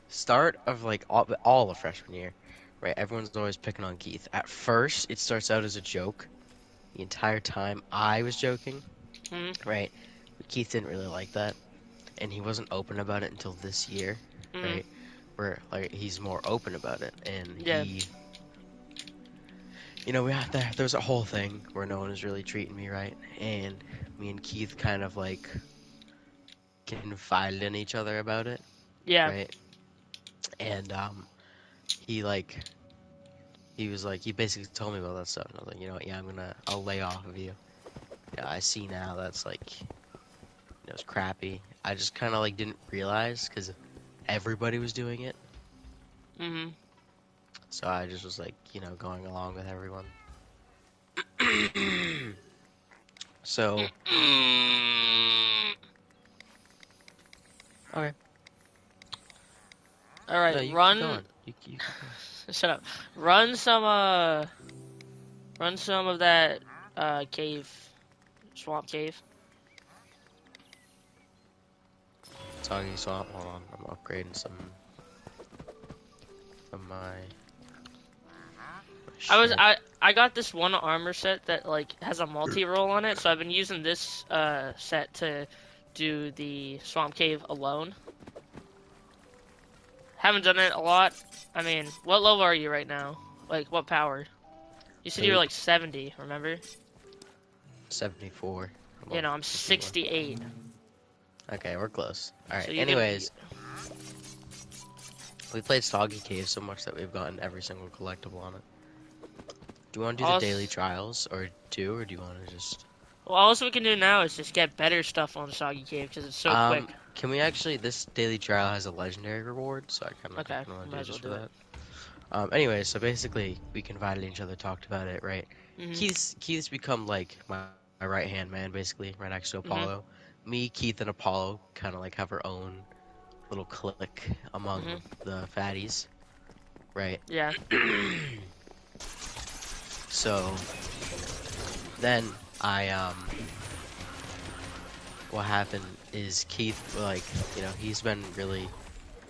start of like all of freshman year, right? Everyone's always picking on Keith. At first, it starts out as a joke. The entire time I was joking, Hmm. right? But Keith didn't really like that, and he wasn't open about it until this year, Hmm. right? Where like he's more open about it, and Yeah. we had there's a whole thing where no one was really treating me right, and me and Keith kind of like confided in each other about it, Yeah. right? And he like he was like he basically told me about that stuff, and I was like, you know what, yeah, I'll lay off of you. Yeah, I see now that's like it's crappy. I just kind of like didn't realize because everybody was doing it, Hmm. so I just was like going along with everyone. So okay, All no, right, you keep run. going. You keep going. Shut up. Run some. Run some of that. Cave. Swamp cave. Soggy swamp. Hold on, I'm upgrading some of my I was shit. I got this one armor set that like has a multi-roll on it, so I've been using this set to do the swamp cave alone. Haven't done it a lot. I mean, what level are you right now? Like what power? You said you were 8, like 70, remember? 74. You Well, know, I'm 51. 68. Okay, we're close. All So right. you're gonna Anyways, we played Soggy Cave so much that we've gotten every single collectible on it. Do you want to do the all daily trials or do you want to just all we can do now is just get better stuff on Soggy Cave because it's so quick. Can we actually? This daily trial has a legendary reward, so I kind Okay, of want to might do as well just for do it. that. Anyway, so basically, we confided in each other, talked about it, right? Mhm. Keith's become like my right hand man, basically, right next to Mhm. Apollo. Me, Keith, and Apollo kind of like have our own little clique among Mhm. the fatties, right? Yeah. So then what happened is Keith, like, he's been really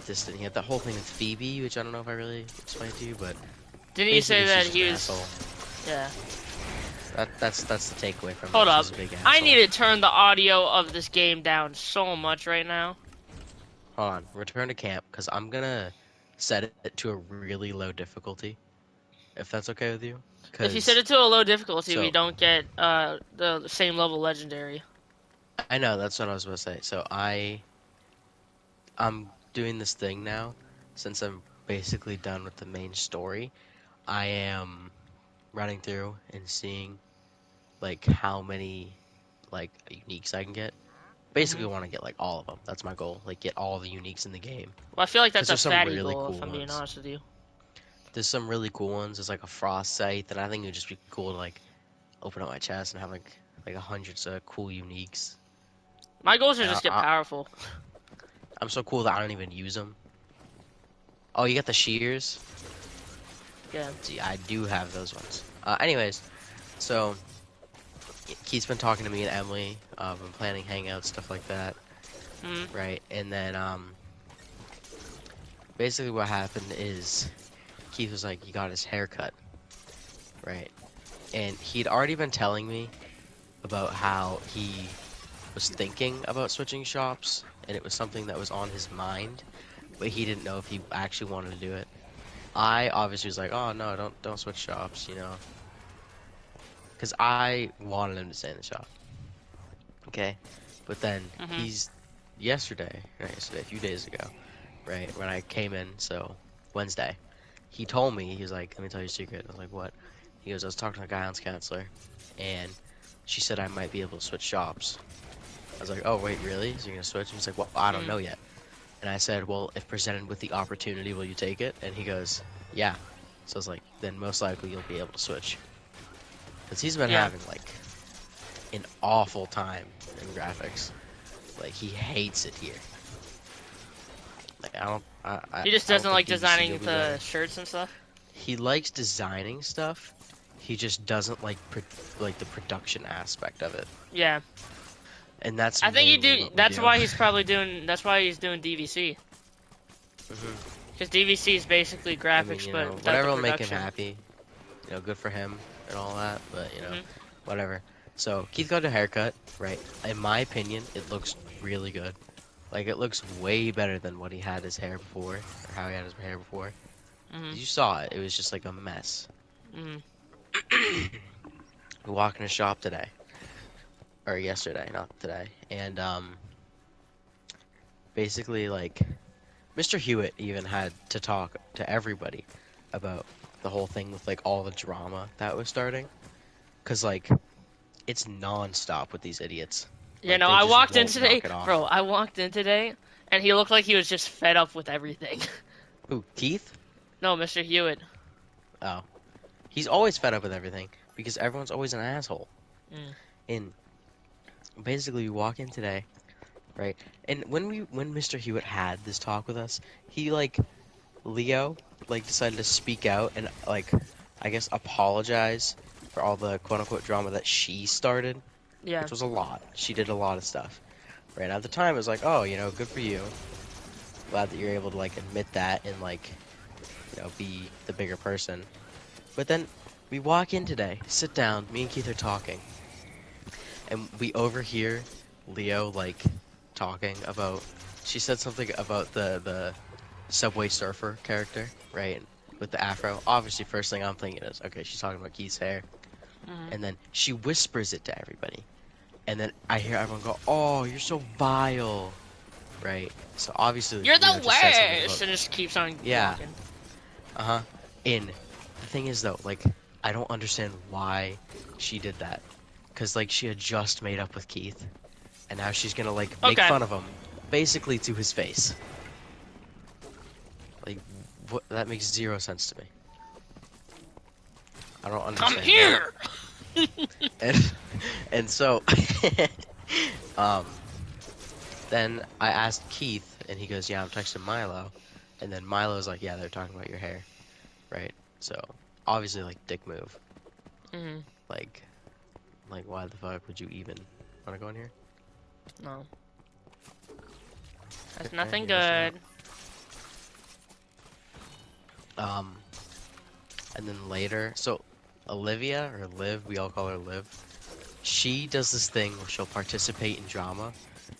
distant. He had that whole thing with Phoebe, which I don't know if I really explained to you, but Didn't you say basically she's that just an he was? asshole. Yeah. That's the takeaway from Hold it. up. She's a big I need asshole. to turn the audio of this game down so much right now. Hold on, return to camp, because I'm gonna set it to a really low difficulty, if that's okay with you. If you set Because it to a low difficulty, we so don't get the same level legendary. I know that's what I was about to say. So I'm doing this thing now, since I'm basically done with the main story. I am running through and seeing like how many like uniques I can get. Basically, Mhm. I want to get like all of them. That's my goal. Like get all the uniques in the game. Well, I feel like Because that's a there's some fatty really goal, cool if I'm being ones. honest with you. There's some really cool ones. There's like a frost scythe, and I think it would just be cool to like open up my chest and have like hundreds of cool uniques. My goals are And just get powerful. I'm so cool that I don't even use them. Oh, you got the shears? Yeah. See, I do have those ones. Anyways, so Keith's been talking to me and Emily. Been planning hangouts, stuff like that, Mhm. right? And then basically what happened is Keith was like, he got his hair cut, right? And he'd already been telling me about how he was thinking about switching shops, and it was something that was on his mind, but he didn't know if he actually wanted to do it. I obviously was like, oh no, don't switch shops, because I wanted him to stay in the shop. Okay, but then Mhm. not yesterday, a few days ago, right when I came in, so Wednesday, he told me he was like, let me tell you a secret. I was like, what? He goes, I was talking to a guidance counselor, and she said I might be able to switch shops. I was like, oh wait, really? So you're gonna switch? And he's like, well, I don't Mhm. know yet. And I said, well, if presented with the opportunity, will you take it? And he goes, yeah. So I was like, then most likely you'll be able to switch. Because he's been Yeah. having like an awful time in graphics. Like he hates it here. Like He just I don't doesn't think like DVC will designing be the better. shirts and stuff. He likes designing stuff. He just doesn't like like the production aspect of it. Yeah. And that's I think you mainly do. what we That's do. why he's probably doing. That's why he's doing DVC. Because DVC is basically I mean, graphics, you but know, without the whatever will make him production. happy. You know, good for him and all that. But you know, Mhm. whatever. So Keith got a haircut, right? In my opinion, it looks really good. Like it looks way better than what he had his hair before, or how he had his hair before. Mhm. You saw it; it was just like a mess. Mhm. We walked in a shop today, or yesterday, not today, and basically like Mr. Hewitt even had to talk to everybody about the whole thing with like all the drama that was starting, cause like it's non-stop with these idiots. You Like know, they I just walked in won't today, knock it off. bro. I walked in today, and he looked like he was just fed up with everything. Who, Keith? No, Mr. Hewitt. Oh, he's always fed up with everything because everyone's always an asshole. Mm. And basically, we walk in today, right? And when Mr. Hewitt had this talk with us, he like Leo like decided to speak out and like I guess apologize for all the quote unquote drama that she started, Yeah. which was a lot. She did a lot of stuff. Right at the time, it was like, oh, you know, good for you. Glad that you're able to like admit that and like you know be the bigger person. But then we walk in today, sit down, me and Keith are talking, and we overhear Leo like talking about. She said something about the Subway Surfer character, right? With the afro. Obviously, first thing I'm thinking is, okay, she's talking about Keith's hair. Mhm. And then she whispers it to everybody. And then I hear everyone go, oh, you're so vile, right? So obviously, You're Leo the just said something about, worst, and just keeps on yeah, walking. uh-huh. And the thing is, though, like, I don't understand why she did that. Because, like, she had just made up with Keith. And now she's gonna, like, make Okay. fun of him, basically to his face. Like, what? That makes zero sense to me. I don't Come understand that. here. And and so um then I asked Keith and he goes, "Yeah, I'm texting Milo." And then Milo's like, "Yeah, they're talking about your hair." Right? So, obviously like dick move. Mhm. Like why the fuck would you even want to go in here? No, that's Okay, nothing you're missing out. good. Um and then later, so Olivia or Liv, we all call her Liv. She does this thing where she'll participate in drama,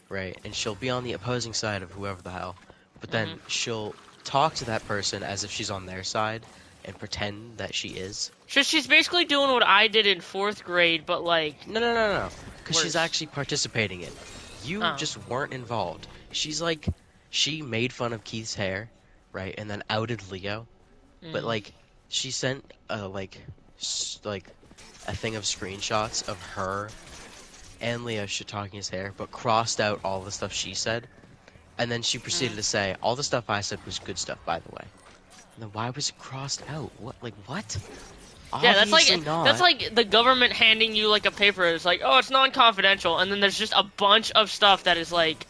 right? And she'll be on the opposing side of whoever the hell. But then Mhm. she'll talk to that person as if she's on their side and pretend that she is. So she's basically doing what I did in fourth grade, but like No, no, no, no. Because she's worse. actually participating in it. You Oh. just weren't involved. She's like, she made fun of Keith's hair, right? And then outed Leo. But Mm. like, she sent like a thing of screenshots of her and Leo shit talking his hair, but crossed out all the stuff she said. And then she proceeded Mm. to say, all the stuff I said was good stuff, by the way. And then why was it crossed out? What? Like, what? Yeah, Obviously that's not. like the government handing you like a paper. It's like, oh, it's non-confidential, and then there's just a bunch of stuff that is like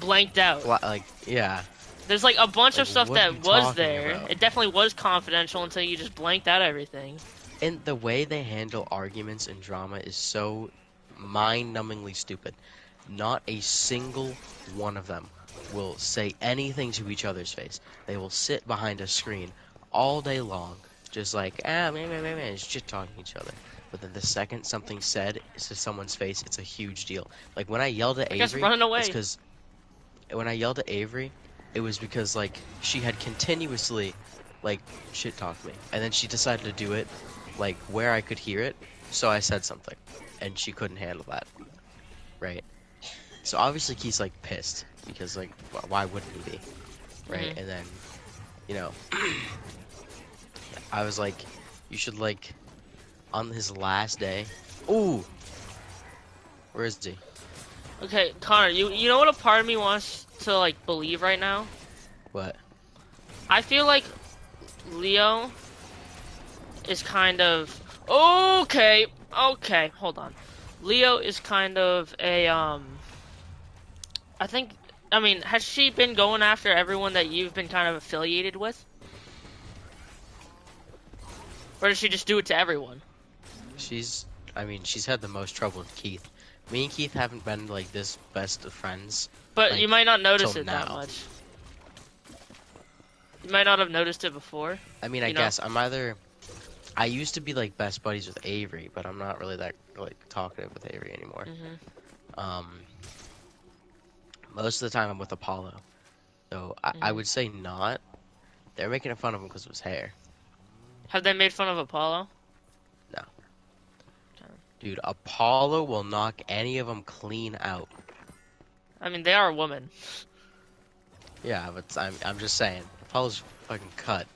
blanked out. Like, yeah. There's like a bunch Like, of stuff what are you that was talking there. about? It definitely was confidential until you just blanked out everything. And the way they handle arguments and drama is so mind-numbingly stupid. Not a single one of them will say anything to each other's face. They will sit behind a screen all day long, just like, man, shit talking each other. But then the second something said to someone's face, it's a huge deal. Like when I yelled at I guess Avery, running it's away. because when I yelled at Avery, it was because like she had continuously like shit talked me, and then she decided to do it like where I could hear it, so I said something, and she couldn't handle that, right? So obviously Keith's like pissed because like why wouldn't he be, right? Mhm. And then you know I was like, you should like on his last day. Ooh, where is he? Okay, Connor, you know what a part of me wants to like believe right now? What? I feel like Leo is kind of okay, hold on. Leo is kind of a I think I mean, has she been going after everyone that you've been kind of affiliated with? Or does she just do it to everyone? I mean, she's had the most trouble with Keith. Me and Keith haven't been like this best of friends But you like might not till notice it that now. much. You might not have noticed it before. I mean, I You know. guess I used to be like best buddies with Avery, but I'm not really that like talkative with Avery anymore. Mhm. Um, most of the time I'm with Apollo, so I Mhm. would say not. They're making fun of him because of his hair. Have they made fun of Apollo? No, dude, Apollo will knock any of them clean out. I mean, they are a woman. Yeah, but I'm just saying, Apollo's fucking cut.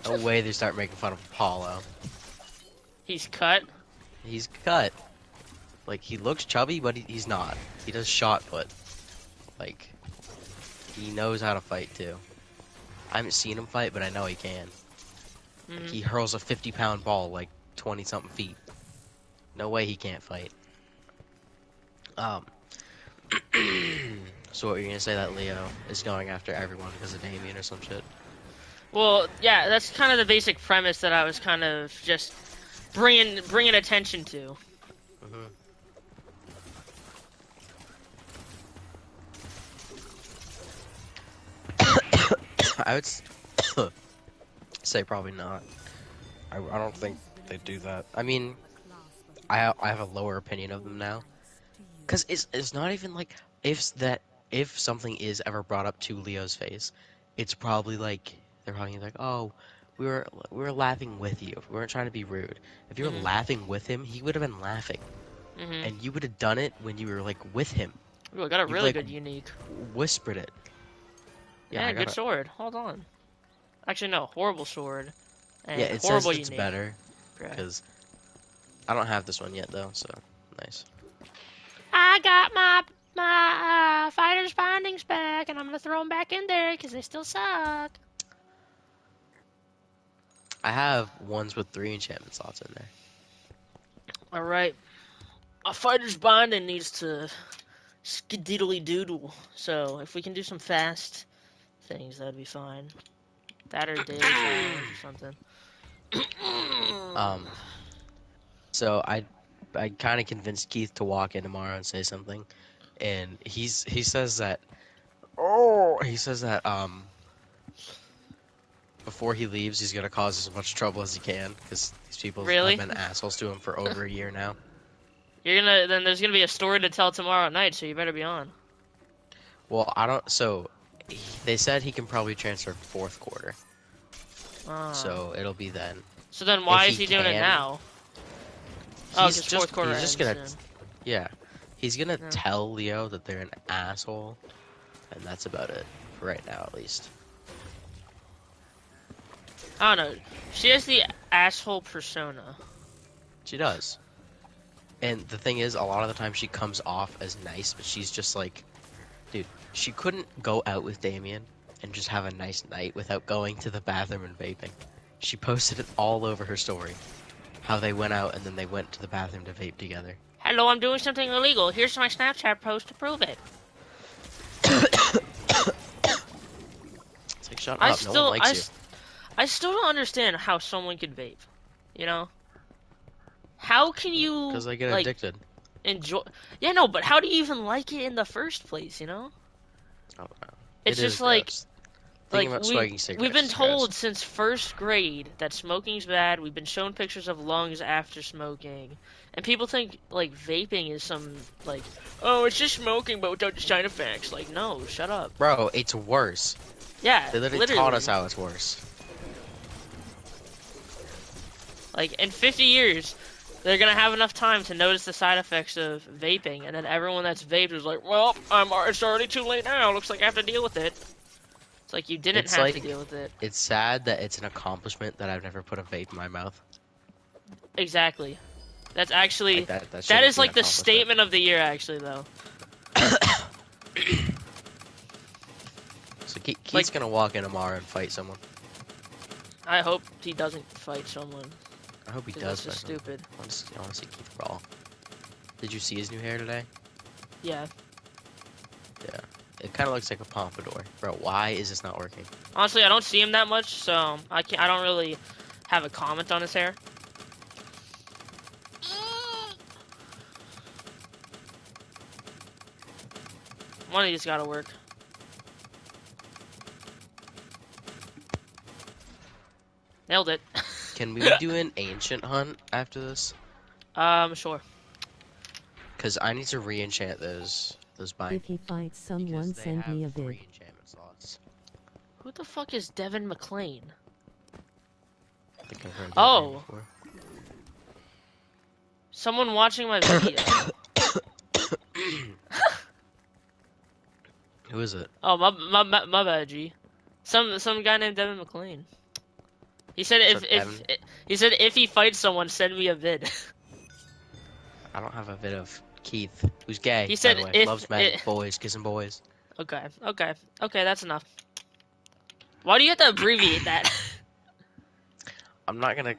No way they start making fun of Apollo. He's cut. He's cut. Like he looks chubby, but he's not. He does shot put. Like he knows how to fight too. I haven't seen him fight, but I know he can. Like Mhm. he hurls a 50-pound ball like 20 something feet. No way he can't fight. Um. So what you're gonna say that Leo is going after everyone because of Damien or some shit? Well, yeah, that's kind of the basic premise that I was kind of just bringing attention to. Hmm. I would say probably not. I don't think they do that. I mean, I have a lower opinion of them now, cause it's not even like if something is ever brought up to Leo's face, it's probably like they're probably like, oh, we were laughing with you. We weren't trying to be rude. If you were Mhm. laughing with him, he would have been laughing, Mhm. and you would have done it when you were like with him. Ooh, I got a You've really like good unique. whispered it. Yeah, I And good gotta. sword. Hold on. Actually, no, horrible sword Yeah, and it says horrible it's unique. better Okay. because I don't have this one yet though. So nice. I got my fighter's bindings back, and I'm gonna throw them back in there because they still suck. I have ones with 3 enchantment slots in there. All right, a fighter's binding needs to skididdly doodle. So if we can do some fast things, that'd be fine. That or daily challenge or something. Um, so I kind of convinced Keith to walk in tomorrow and say something, and he says that he says that before he leaves he's gonna cause as much trouble as he can because these people have Really? been assholes to him for over a year now. You're gonna then there's gonna be a story to tell tomorrow night, so you better be on. Well, I don't. So they said he can probably transfer fourth quarter, Ah. so it'll be then. So then If why is he he doing it can, now? Oh, because fourth quarter he's just ends gonna soon. yeah, he's gonna Yeah. tell Leo that they're an asshole, and that's about it for right now at least. I don't know. She has the asshole persona. She does. And the thing is, a lot of the time she comes off as nice, but she's just like, dude, she couldn't go out with Damien and just have a nice night without going to the bathroom and vaping. She posted it all over her story. How they went out and then they went to the bathroom to vape together. Hello, I'm doing something illegal. Here's my Snapchat post to prove it. It's like, shut I up, no one still, likes you. I still don't understand how someone could vape. You know, how can you Because they get like addicted. enjoy? Yeah, no, but how do you even like it in the first place? You know, I don't know. it's It is just like gross. Thinking about we've smoking we've cigarettes been is gross. told since first grade that smoking's bad. We've been shown pictures of lungs after smoking, and people think like vaping is some like, oh, it's just smoking but without the side effects. Like, no, shut up. Bro, it's worse. Yeah, They literally literally. taught us how it's worse. Like in 50 years, they're gonna have enough time to notice the side effects of vaping, and then everyone that's vaped is like, well, it's already too late now. Looks like I have to deal with it. It's like you didn't It's have to like, deal with it. it's sad that it's an accomplishment that I've never put a vape in my mouth. Exactly. That's actually Like that that shouldn't is be an like the accomplishment. statement of the year, actually, though. So Keith's Like- gonna walk in tomorrow and fight someone. I hope he doesn't fight someone. I hope he 'Cause does that's fight just someone. stupid. I want to see Keith brawl. Did you see his new hair today? Yeah. Yeah. It kind of looks like a pompadour. Bro, why is this not working? Honestly, I don't see him that much, so I don't really have a comment on his hair. One of these gotta work. Nailed it. Can we do an ancient hunt after this? Sure. Because I need to re-enchant those bindings. If he fights someone, Because they send have me a 3 vid. enchantment slots. Who the fuck is Devin McLean? I think I've heard that Oh. name before. Someone watching my video. Who is it? Oh, my bad, G. Some guy named Devin McLean. He said What's up, he said if he fights someone, send me a vid. I don't have a vid of Keith, who's gay. He said by the way. if Loves men, boys, kissing boys. Okay, that's enough. Why do you have to abbreviate that? I'm not gonna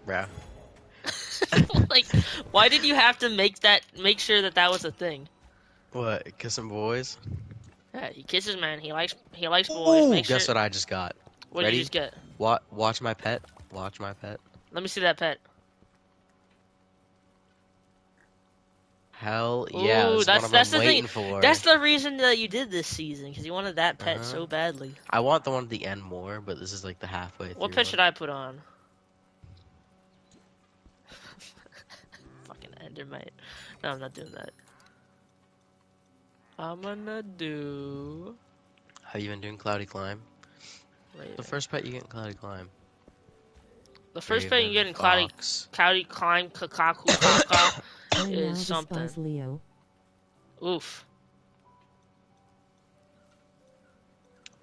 bro. Like, why did you have to make sure that was a thing? What? Kissing boys? Yeah, he kisses men. He likes boys. Ooh, Make guess sure. what I just got? What did Ready? you just get? Watch my pet. Watch my pet. Let me see that pet. Hell yeah! Ooh, This that's is what I've the been waiting thing. for. That's the reason that you did this season, because you wanted that pet Uh-huh. so badly. I want the one at the end more, but this is like the halfway through. What pet should I put on? Fucking Endermite. No, I'm not doing that. I'm gonna do. Have you been doing Cloudy Climb? Wait, The first pet you get in Cloudy Climb. the first pet you get in Fox. Cloudy Climb, Kakaku Kaka I now is something. despise Leo. Oof.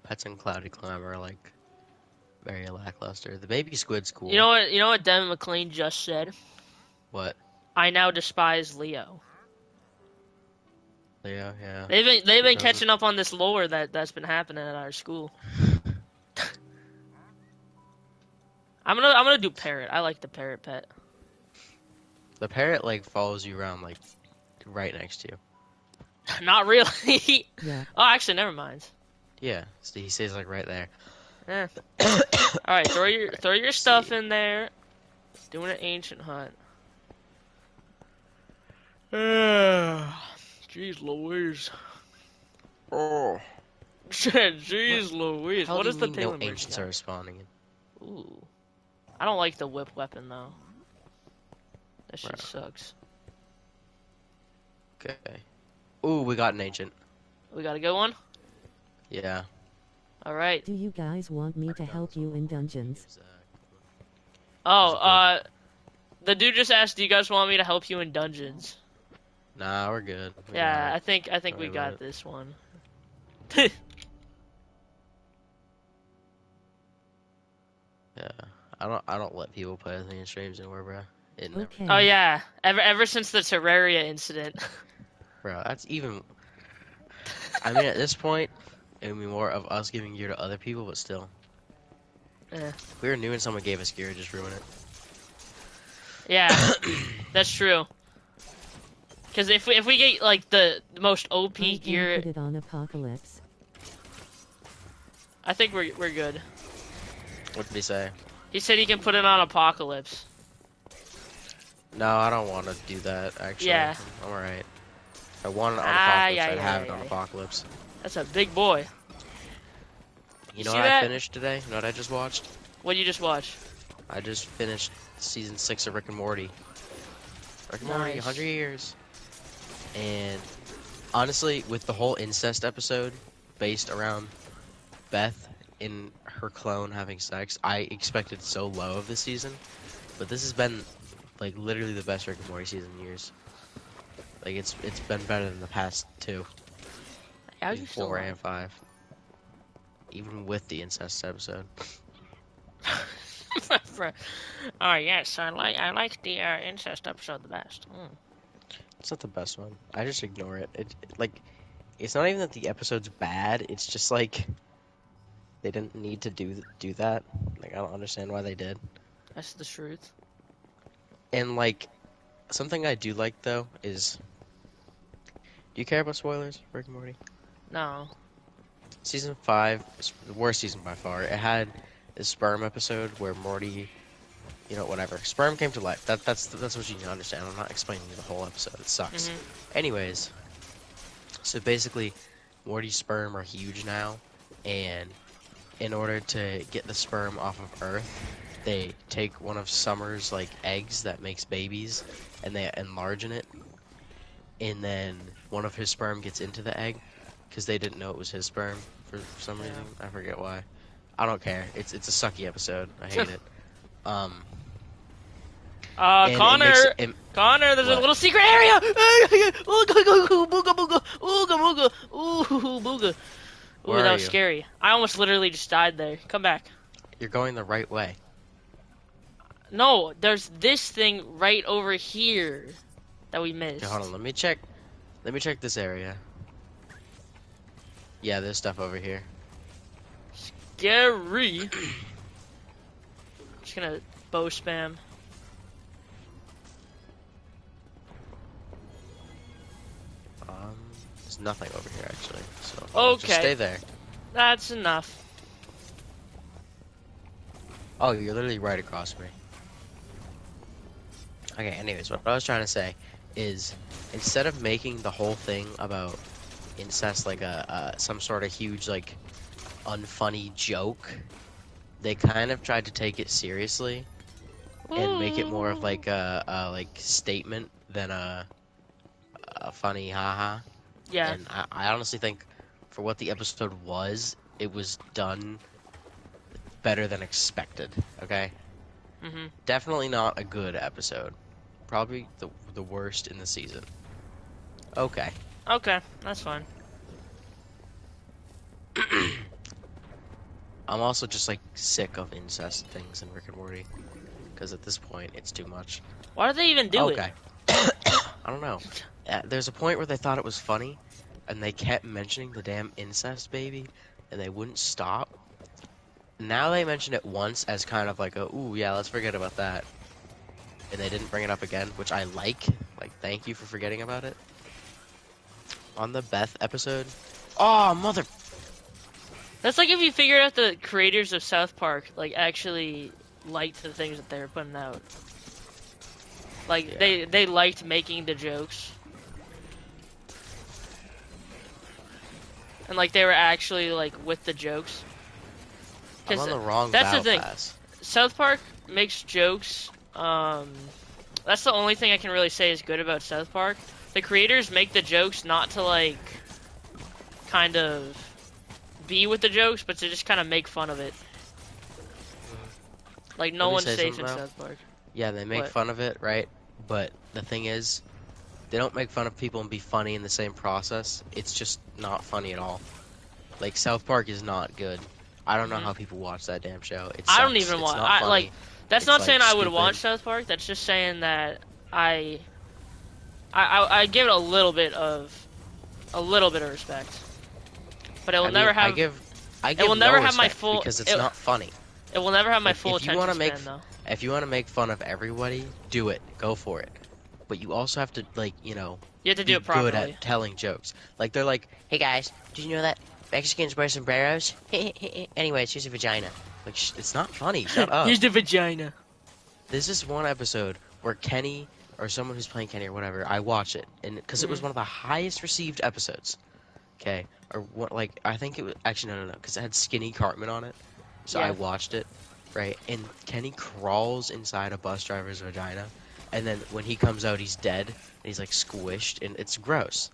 Pets in Cloudy Climb are like very lackluster. The baby squid's cool. You know what Devin McLean just said? What? I now despise Leo. Leo, yeah. They've been doesn't? catching up on this lore that's been happening at our school. I'm gonna do parrot. I like the parrot pet. The parrot like follows you around like right next to you. Not really. Yeah. Oh, actually, never mind. Yeah, so he stays like right there. Eh. All right, throw your stuff in there. Doing an ancient hunt. Jeez Louise. Oh. Jeez Louise. How What do is you the mean Taylor no Merchant ancients guy? are spawning in? Ooh. I don't like the whip weapon though. That shit Bro. sucks. Okay. Ooh, we got an ancient. We got a good one? Yeah. Alright. Do you guys want me to help you in dungeons? Oh, the dude just asked, do you guys want me to help you in dungeons? Nah, we're good. We Yeah, got I think Don't we worry got about it. this one. Yeah. I don't let people play with me in streams anymore, bro. It never, Okay. Oh yeah, ever since the Terraria incident. bro. That's even. I mean, at this point, it would be more of us giving gear to other people, but still. Eh. If we were new and someone gave us gear, just ruin it. Yeah, that's true. Because if we get like the most OP I can gear, put it on Apocalypse. I think we're good. What did he say? He said he can put it on Apocalypse. No, I don't want to do that, actually. Yeah. I'm alright. If I wanted it on Ah, Apocalypse, yeah, I'd yeah, have it yeah, on yeah. Apocalypse. That's a big boy. You know see what I that? finished today? You know what I just watched? What you just watch? I just finished season 6 of Rick and Morty. Rick and Morty, Nice. 100 years. And honestly, with the whole incest episode based around Beth and her clone having sex, I expected so low of this season. But this has been like literally the best Rick and Morty season in years. Like it's been better than the past 2, How you season still 4 on? and 5. Even with the incest episode. Oh yes, I like the incest episode the best. Mm. It's not the best one. I just ignore it. Like, it's not even that the episode's bad. It's just like they didn't need to do that. Like, I don't understand why they did. That's the truth. And like, something I do like though is, do you care about spoilers, Rick and Morty? No. Season 5 is the worst season by far. It had this sperm episode where Morty, you know, whatever. Sperm came to life. That's what you need to understand. I'm not explaining the whole episode. It sucks. Anyways, so basically, Morty's sperm are huge now, and in order to get the sperm off of Earth, they take one of Summer's like eggs that makes babies, and they enlarge in it, and then one of his sperm gets into the egg, because they didn't know it was his sperm for some Yeah. reason. I forget why. I don't care. It's a sucky episode. I hate it. And it Connor, makes it, Connor, there's a What? little secret area. Ooga, booga, booga, ooga, booga, ooh, booga. Ooh, Where that are was you? scary. I almost literally just died there. Come back. You're going the right way. No, there's this thing right over here that we missed. Okay, hold on. Let me check. Let me check this area. Yeah, there's stuff over here. Scary. Just gonna bow spam. There's nothing over here actually. So just Okay. stay there. That's enough. Oh, you're literally right across me. Okay, anyways, what I was trying to say is instead of making the whole thing about incest like some sort of huge like unfunny joke, they kind of tried to take it seriously and make it more of like a like statement than a funny haha. Yeah. And I honestly think for what the episode was, it was done better than expected. Okay, Mhm. definitely not a good episode. Probably the worst in the season. Okay. Okay, that's fine. I'm also just like sick of incest things in Rick and Morty, because at this point it's too much. Why do they even do Okay. I don't know. There's a point where they thought it was funny, and they kept mentioning the damn incest baby, and they wouldn't stop. Now they mention it once as kind of like a, ooh, yeah, let's forget about that. And they didn't bring it up again, which I like. Like, thank you for forgetting about it. On the Beth episode. Oh, mother. That's like if you figured out the creators of South Park like actually liked the things that they were putting out. Like Yeah. they liked making the jokes. And like they were actually like with the jokes. I'm 'Cause on the wrong that's the battle thing. pass. South Park makes jokes. That's the only thing I can really say is good about South Park. The creators make the jokes not to like kind of be with the jokes, but to just kind of make fun of it. Like no Let me one's say safe in something, though. South Park. Yeah, they make What? fun of it, right? But the thing is, they don't make fun of people and be funny in the same process. It's just not funny at all. Like, South Park is not good. I don't know Mhm. how people watch that damn show. It I don't sucks. even It's want. not I funny. like. That's It's, not like, saying I would stupid. watch South Park. That's just saying that I give it a little bit of respect. But it will I mean, never have. I give will never no have my respect full- because it's it- not funny. It will never have my Like, full if you attention wanna make span, though. If you want to make fun of everybody, do it. Go for it. But you also have to, like, You have to be do it properly. good at telling jokes. Like, they're like, hey guys, did you know that Mexicans wear sombreros? Anyways, here's a vagina. Like, it's not funny. Shut up. Here's the vagina. There's this one episode where Kenny, or someone who's playing Kenny or whatever, I watch it, and because it was one of the highest received episodes. Okay, or what? Like, I think it was actually no, because it had Skinny Cartman on it, so I Yeah. watched it, right? And Kenny crawls inside a bus driver's vagina, and then when he comes out, he's dead, and he's like squished, and it's gross.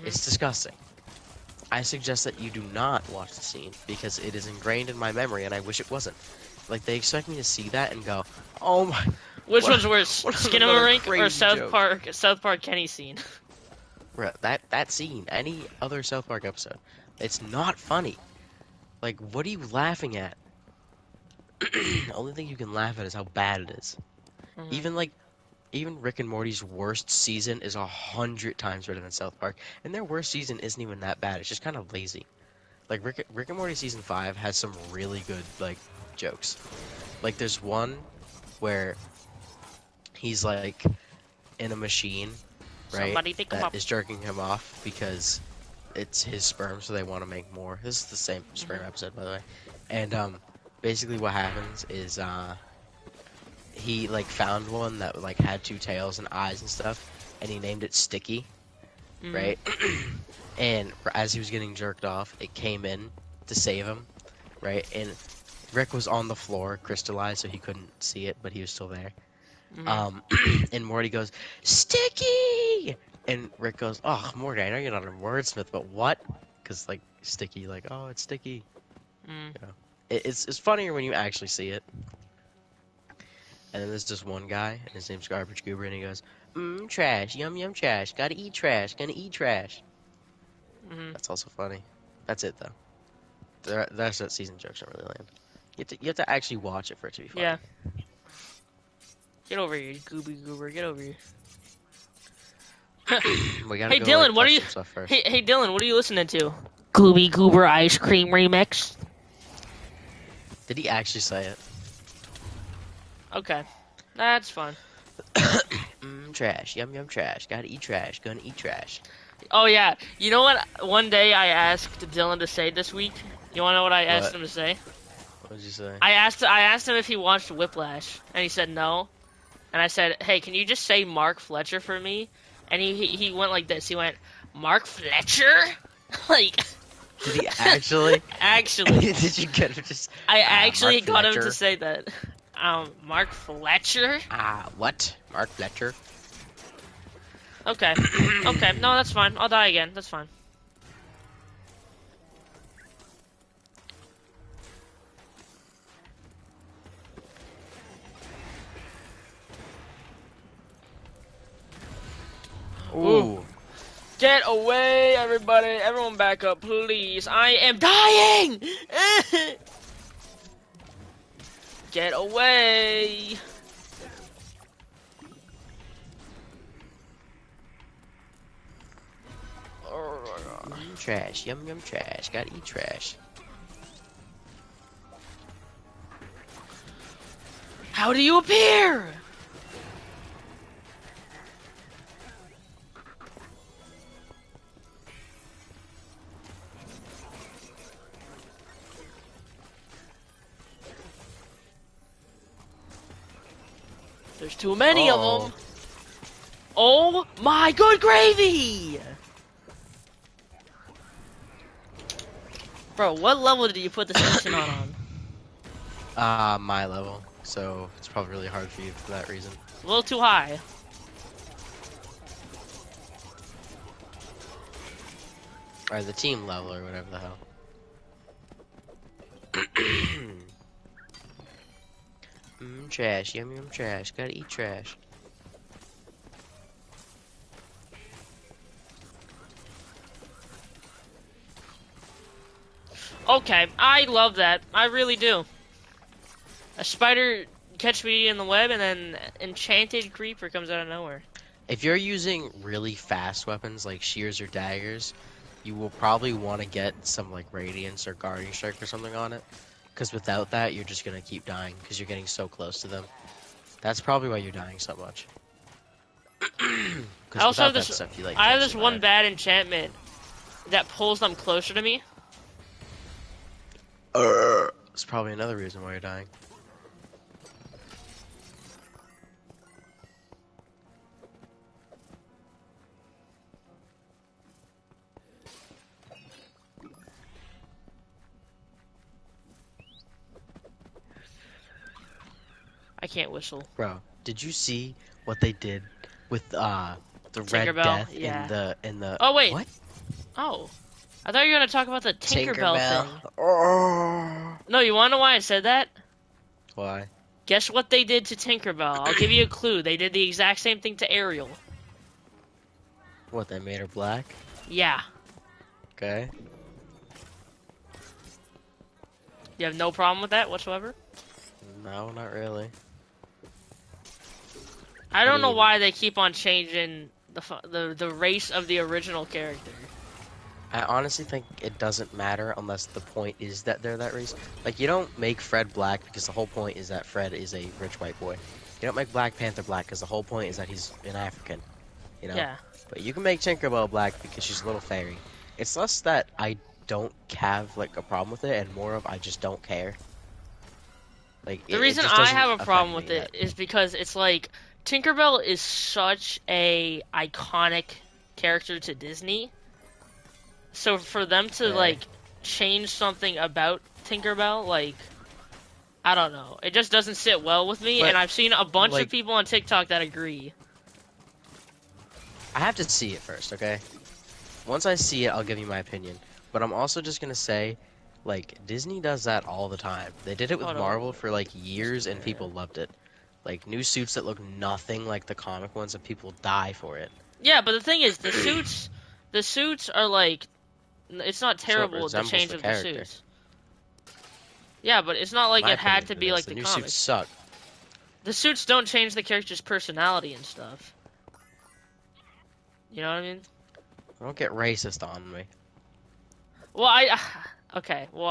It's disgusting. I suggest that you do not watch the scene because it is ingrained in my memory, and I wish it wasn't. Like, they expect me to see that and go, oh my. Which What- one's worse, what another Skinamarink or crazy South joke. Park? South Park Kenny scene. Bruh, that scene, any other South Park episode, it's not funny. Like, what are you laughing at? The only thing you can laugh at is how bad it is. Mhm. Even Rick and Morty's worst season is 100 times better than South Park, and their worst season isn't even that bad. It's just kind of lazy. Like Rick and Morty season 5 has some really good like jokes. Like there's one where he's like in a machine, right? Somebody pick him That up. is jerking him off because it's his sperm, so they want to make more. This is the same sperm episode, by the way. And basically what happens is he like found one that like had two tails and eyes and stuff, and he named it Sticky, Mhm. right? And as he was getting jerked off, it came in to save him, right? And Rick was on the floor, crystallized, so he couldn't see it, but he was still there. Mhm. And Morty goes, Sticky! And Rick goes, oh, Morty, I know you're not a wordsmith, but what? Because, like, Sticky, like, oh, it's Sticky. Mm. You know, it's funnier when you actually see it. And then there's just one guy, and his name's Garbage Goober, and he goes, trash, yum yum trash, gotta eat trash, gonna eat trash. Mhm. That's also funny. That's it, though. That's that season jokes don't really land. You have to actually watch it for it to be funny. Yeah. Get over here, Gooby Goober. Get over here. We gotta Hey go, Dylan, like, what are touch you? some stuff first. Hey Dylan, what are you listening to? Gooby Goober Ice Cream Remix. Did he actually say it? Okay, that's fun. Trash, yum yum trash, gotta eat trash, gonna eat trash. Oh yeah, you know what? One day I asked Dylan to say this week. You wanna know what I asked What? him to say? What did you say? I asked him if he watched Whiplash, and he said no. And I said, hey, can you just say Mark Fletcher for me? And he went like this. He went, Mark Fletcher? Like, Did he actually? actually, Did you get him just? I actually Mark got him to Fletcher? say that. Mark Fletcher? What? Mark Fletcher? Okay. Okay, no, that's fine. I'll die again. That's fine. Ooh. Get away, everybody. Everyone back up, please. I am dying! Get away. Trash, yum yum trash, gotta eat trash. How do you appear? There's too many of them. Oh my good gravy! Bro, what level did you put this mission on? My level. So it's probably really hard for you for that reason. A little too high. Or the team level or whatever the hell. Trash, yum yum trash, gotta eat trash. Okay, I love that. I really do. A spider catch me in the web, and then enchanted creeper comes out of nowhere. If you're using really fast weapons like shears or daggers, you will probably want to get some like radiance or guardian strike or something on it. Because without that, you're just gonna keep dying because you're getting so close to them. That's probably why you're dying so much. I also have this. Stuff, you, like, I have can't this one survive. bad enchantment that pulls them closer to me. It's probably another reason why you're dying. I can't whistle. Bro, did you see what they did with the Red Tinkerbell? Death Yeah. in the Oh wait. what? Oh, I thought you were gonna talk about the Tinkerbell thing. Oh. No, you wanna know why I said that? Why? Guess what they did to Tinkerbell? I'll give you a clue. They did the exact same thing to Ariel. What, they made her black? Yeah. Okay. You have no problem with that whatsoever? No, not really. I don't know mean- why they keep on changing the race of the original character. I honestly think it doesn't matter unless the point is that they're that race. Like, you don't make Fred black because the whole point is that Fred is a rich white boy. You don't make Black Panther black because the whole point is that he's an African. You know? Yeah. But you can make Tinkerbell black because she's a little fairy. It's less that I don't have, like, a problem with it and more of I just don't care. Like, The it reason just I doesn't have a affect problem me with it that- is because it's like Tinkerbell is such a iconic character to Disney. So for them to Okay. like change something about Tinkerbell. Like, I don't know. It just doesn't sit well with me, But, and I've seen a bunch like- of people on TikTok that agree. I have to see it first, okay? Once I see it, I'll give you my opinion. But I'm also just gonna say, like, Disney does that all the time. They did it with Hold on. Marvel for like years, and people loved it. Like new suits that look nothing like the comic ones, and people die for it. Yeah, but the thing is, the suits are like, it's not So it terrible the resembles change the of character. the suits. Yeah, but it's not like My it had opinion to on be this, like the the new comics. suits suck. The suits don't change the character's personality and stuff. You know what I mean? Don't get racist on me. Well, okay. Well,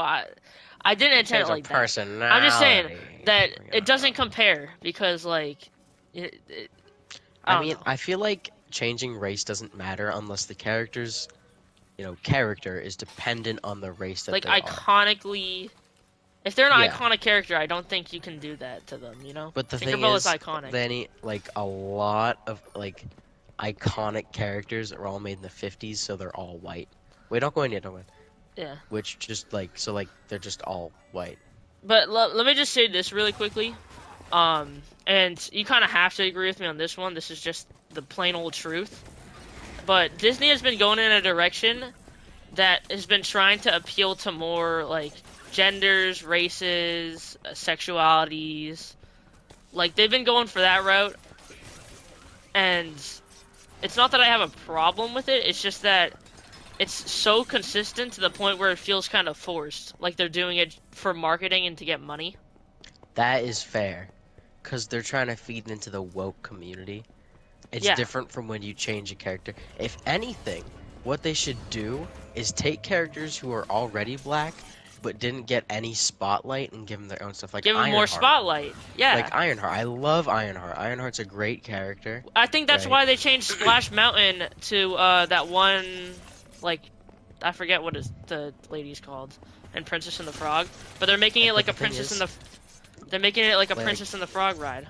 I didn't intend it Change like of that. personality. I'm just saying that Bring it doesn't on. compare because like, I I don't mean, know. I feel like changing race doesn't matter unless the character's, character is dependent on the race that Like they are. iconically, if they're an Yeah. iconic character, I don't think you can do that to them. You know? But the thing Tinkerbell is, iconic. then like a lot of like iconic characters are all made in the 50s, so they're all white. Wait, don't go in yet, don't go in. Yeah. Which just they're just all white. But let me just say this really quickly. And you kind of have to agree with me on this one. This is just the plain old truth. But Disney has been going in a direction that has been trying to appeal to more like genders, races, sexualities. Like they've been going for that route. And it's not that I have a problem with it. It's just that it's so consistent to the point where it feels kind of forced. Like they're doing it for marketing and to get money. That is fair, because they're trying to feed into the woke community. It's Yeah. different from when you change a character. If anything, what they should do is take characters who are already black but didn't get any spotlight and give them their own stuff. Like Give them more Ironheart. spotlight. Yeah. Like Ironheart. I love Ironheart. Ironheart's a great character. I think that's Right. why they changed Splash Mountain to that one, like, I forget what the lady's called, and Princess and the Frog. But they're making it But like the a thing Princess is- and the. They're making it like a Like- Princess and the Frog ride.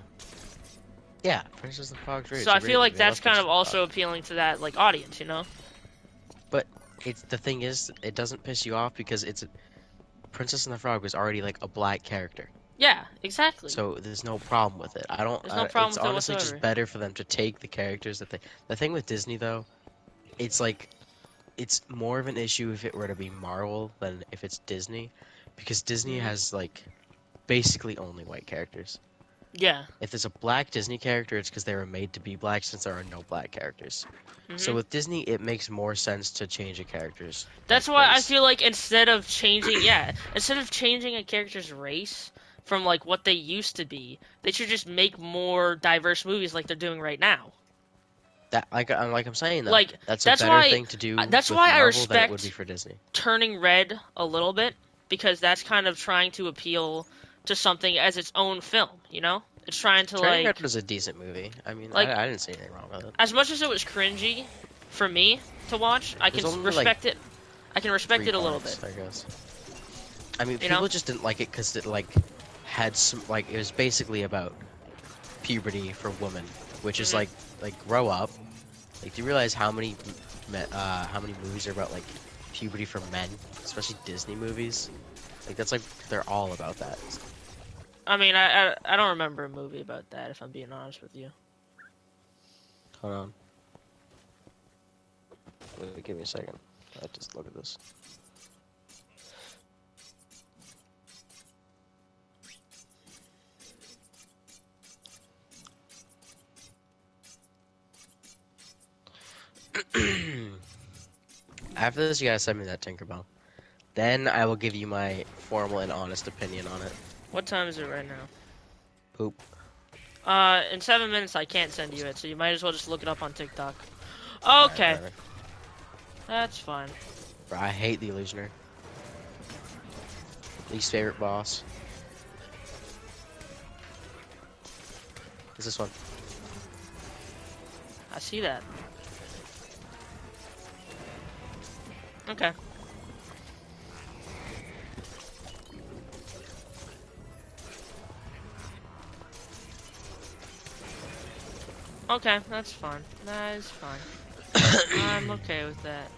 Yeah, Princess and the Frog's great. So I feel like that's kind of all. also appealing to that like audience, you know? It's the thing is, it doesn't piss you off because Princess and the Frog was already like a black character, Yeah, exactly. so there's no problem with it. I don't. There's no problem it's with it honestly whatsoever. just better for them to take the characters that they. The thing with Disney though, it's like, it's more of an issue if it were to be Marvel than if it's Disney, because Disney Mhm. has like basically only white characters. Yeah. If there's a black Disney character, it's because they were made to be black since there are no black characters. So Mhm. with Disney, it makes more sense to change a character's. That's like, why I race. feel like instead of changing a character's race from like what they used to be, they should just make more diverse movies like they're doing right now. That like I'm saying though, Like, that's that's a better why- thing to do. that's with why I Marvel than it would respect- be for Disney. Turning Red a little bit because that's kind of trying to appeal to something as its own film, you know? It's trying to Turning like Red was a decent movie. I mean, like- I didn't see anything wrong with it. as much as it was cringy for me to watch, I can There's only, respect it. I can respect Three it a little parts, bit. I guess. I mean, You people know? just didn't like it because it like had some like it was basically about puberty for women, which is Mhm. like grow up. Like, do you realize how many movies are about like puberty for men, especially Disney movies? Like that's like they're all about that. I mean, I don't remember a movie about that if I'm being honest with you. Hold on. Wait, give me a second. I just look at this. After this, you gotta send me that Tinkerbell. Then I will give you my formal and honest opinion on it. What time is it right now? Poop. In 7 minutes I can't send you it, so you might as well just look it up on TikTok. Okay, Whatever. that's fine. Bro, I hate the Illusioner. Least favorite boss. Is this one? I see that. Okay. Okay, that's fine. That is fine. I'm okay with that.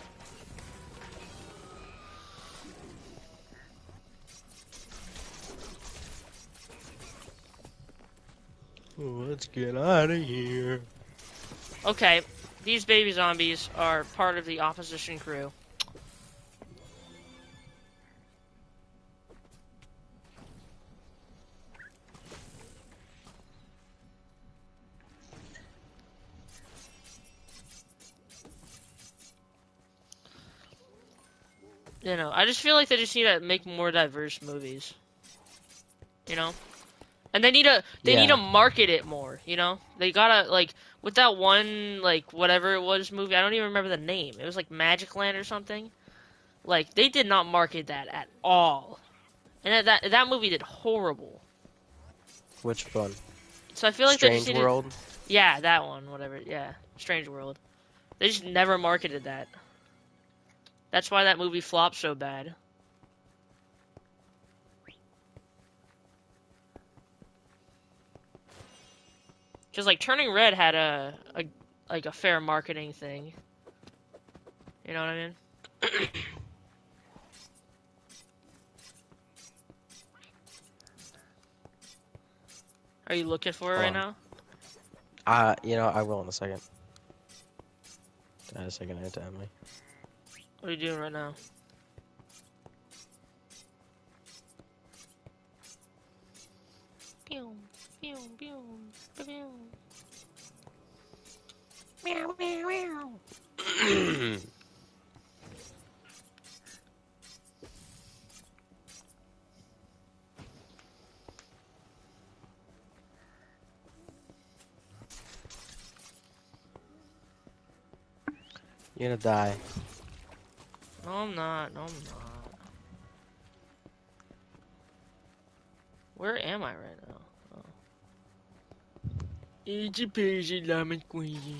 Let's get out of here. Okay, these baby zombies are part of the opposition crew. You know, I just feel like they just need to make more diverse movies. You know? And they need to Yeah. market it more, you know? They gotta like with that one like whatever it was movie, I don't even remember the name. It was like Magic Land or something. Like they did not market that at all. And that movie did horrible. Which one? So I feel like they just Strange needed World? yeah, that one, whatever. Yeah, Strange World. They just never marketed that. That's why that movie flopped so bad. Cuz like Turning Red had a fair marketing thing. You know what I mean? Are you looking for it Hold right on. now? I will in a second. A second, I have to end me. What are you doing right now? Pew, pew, pew, pew. Meow, meow, meow. You're gonna die. No, I'm not. No, I'm not. Where am I right now? Oh. Easy peasy lemon squeezy.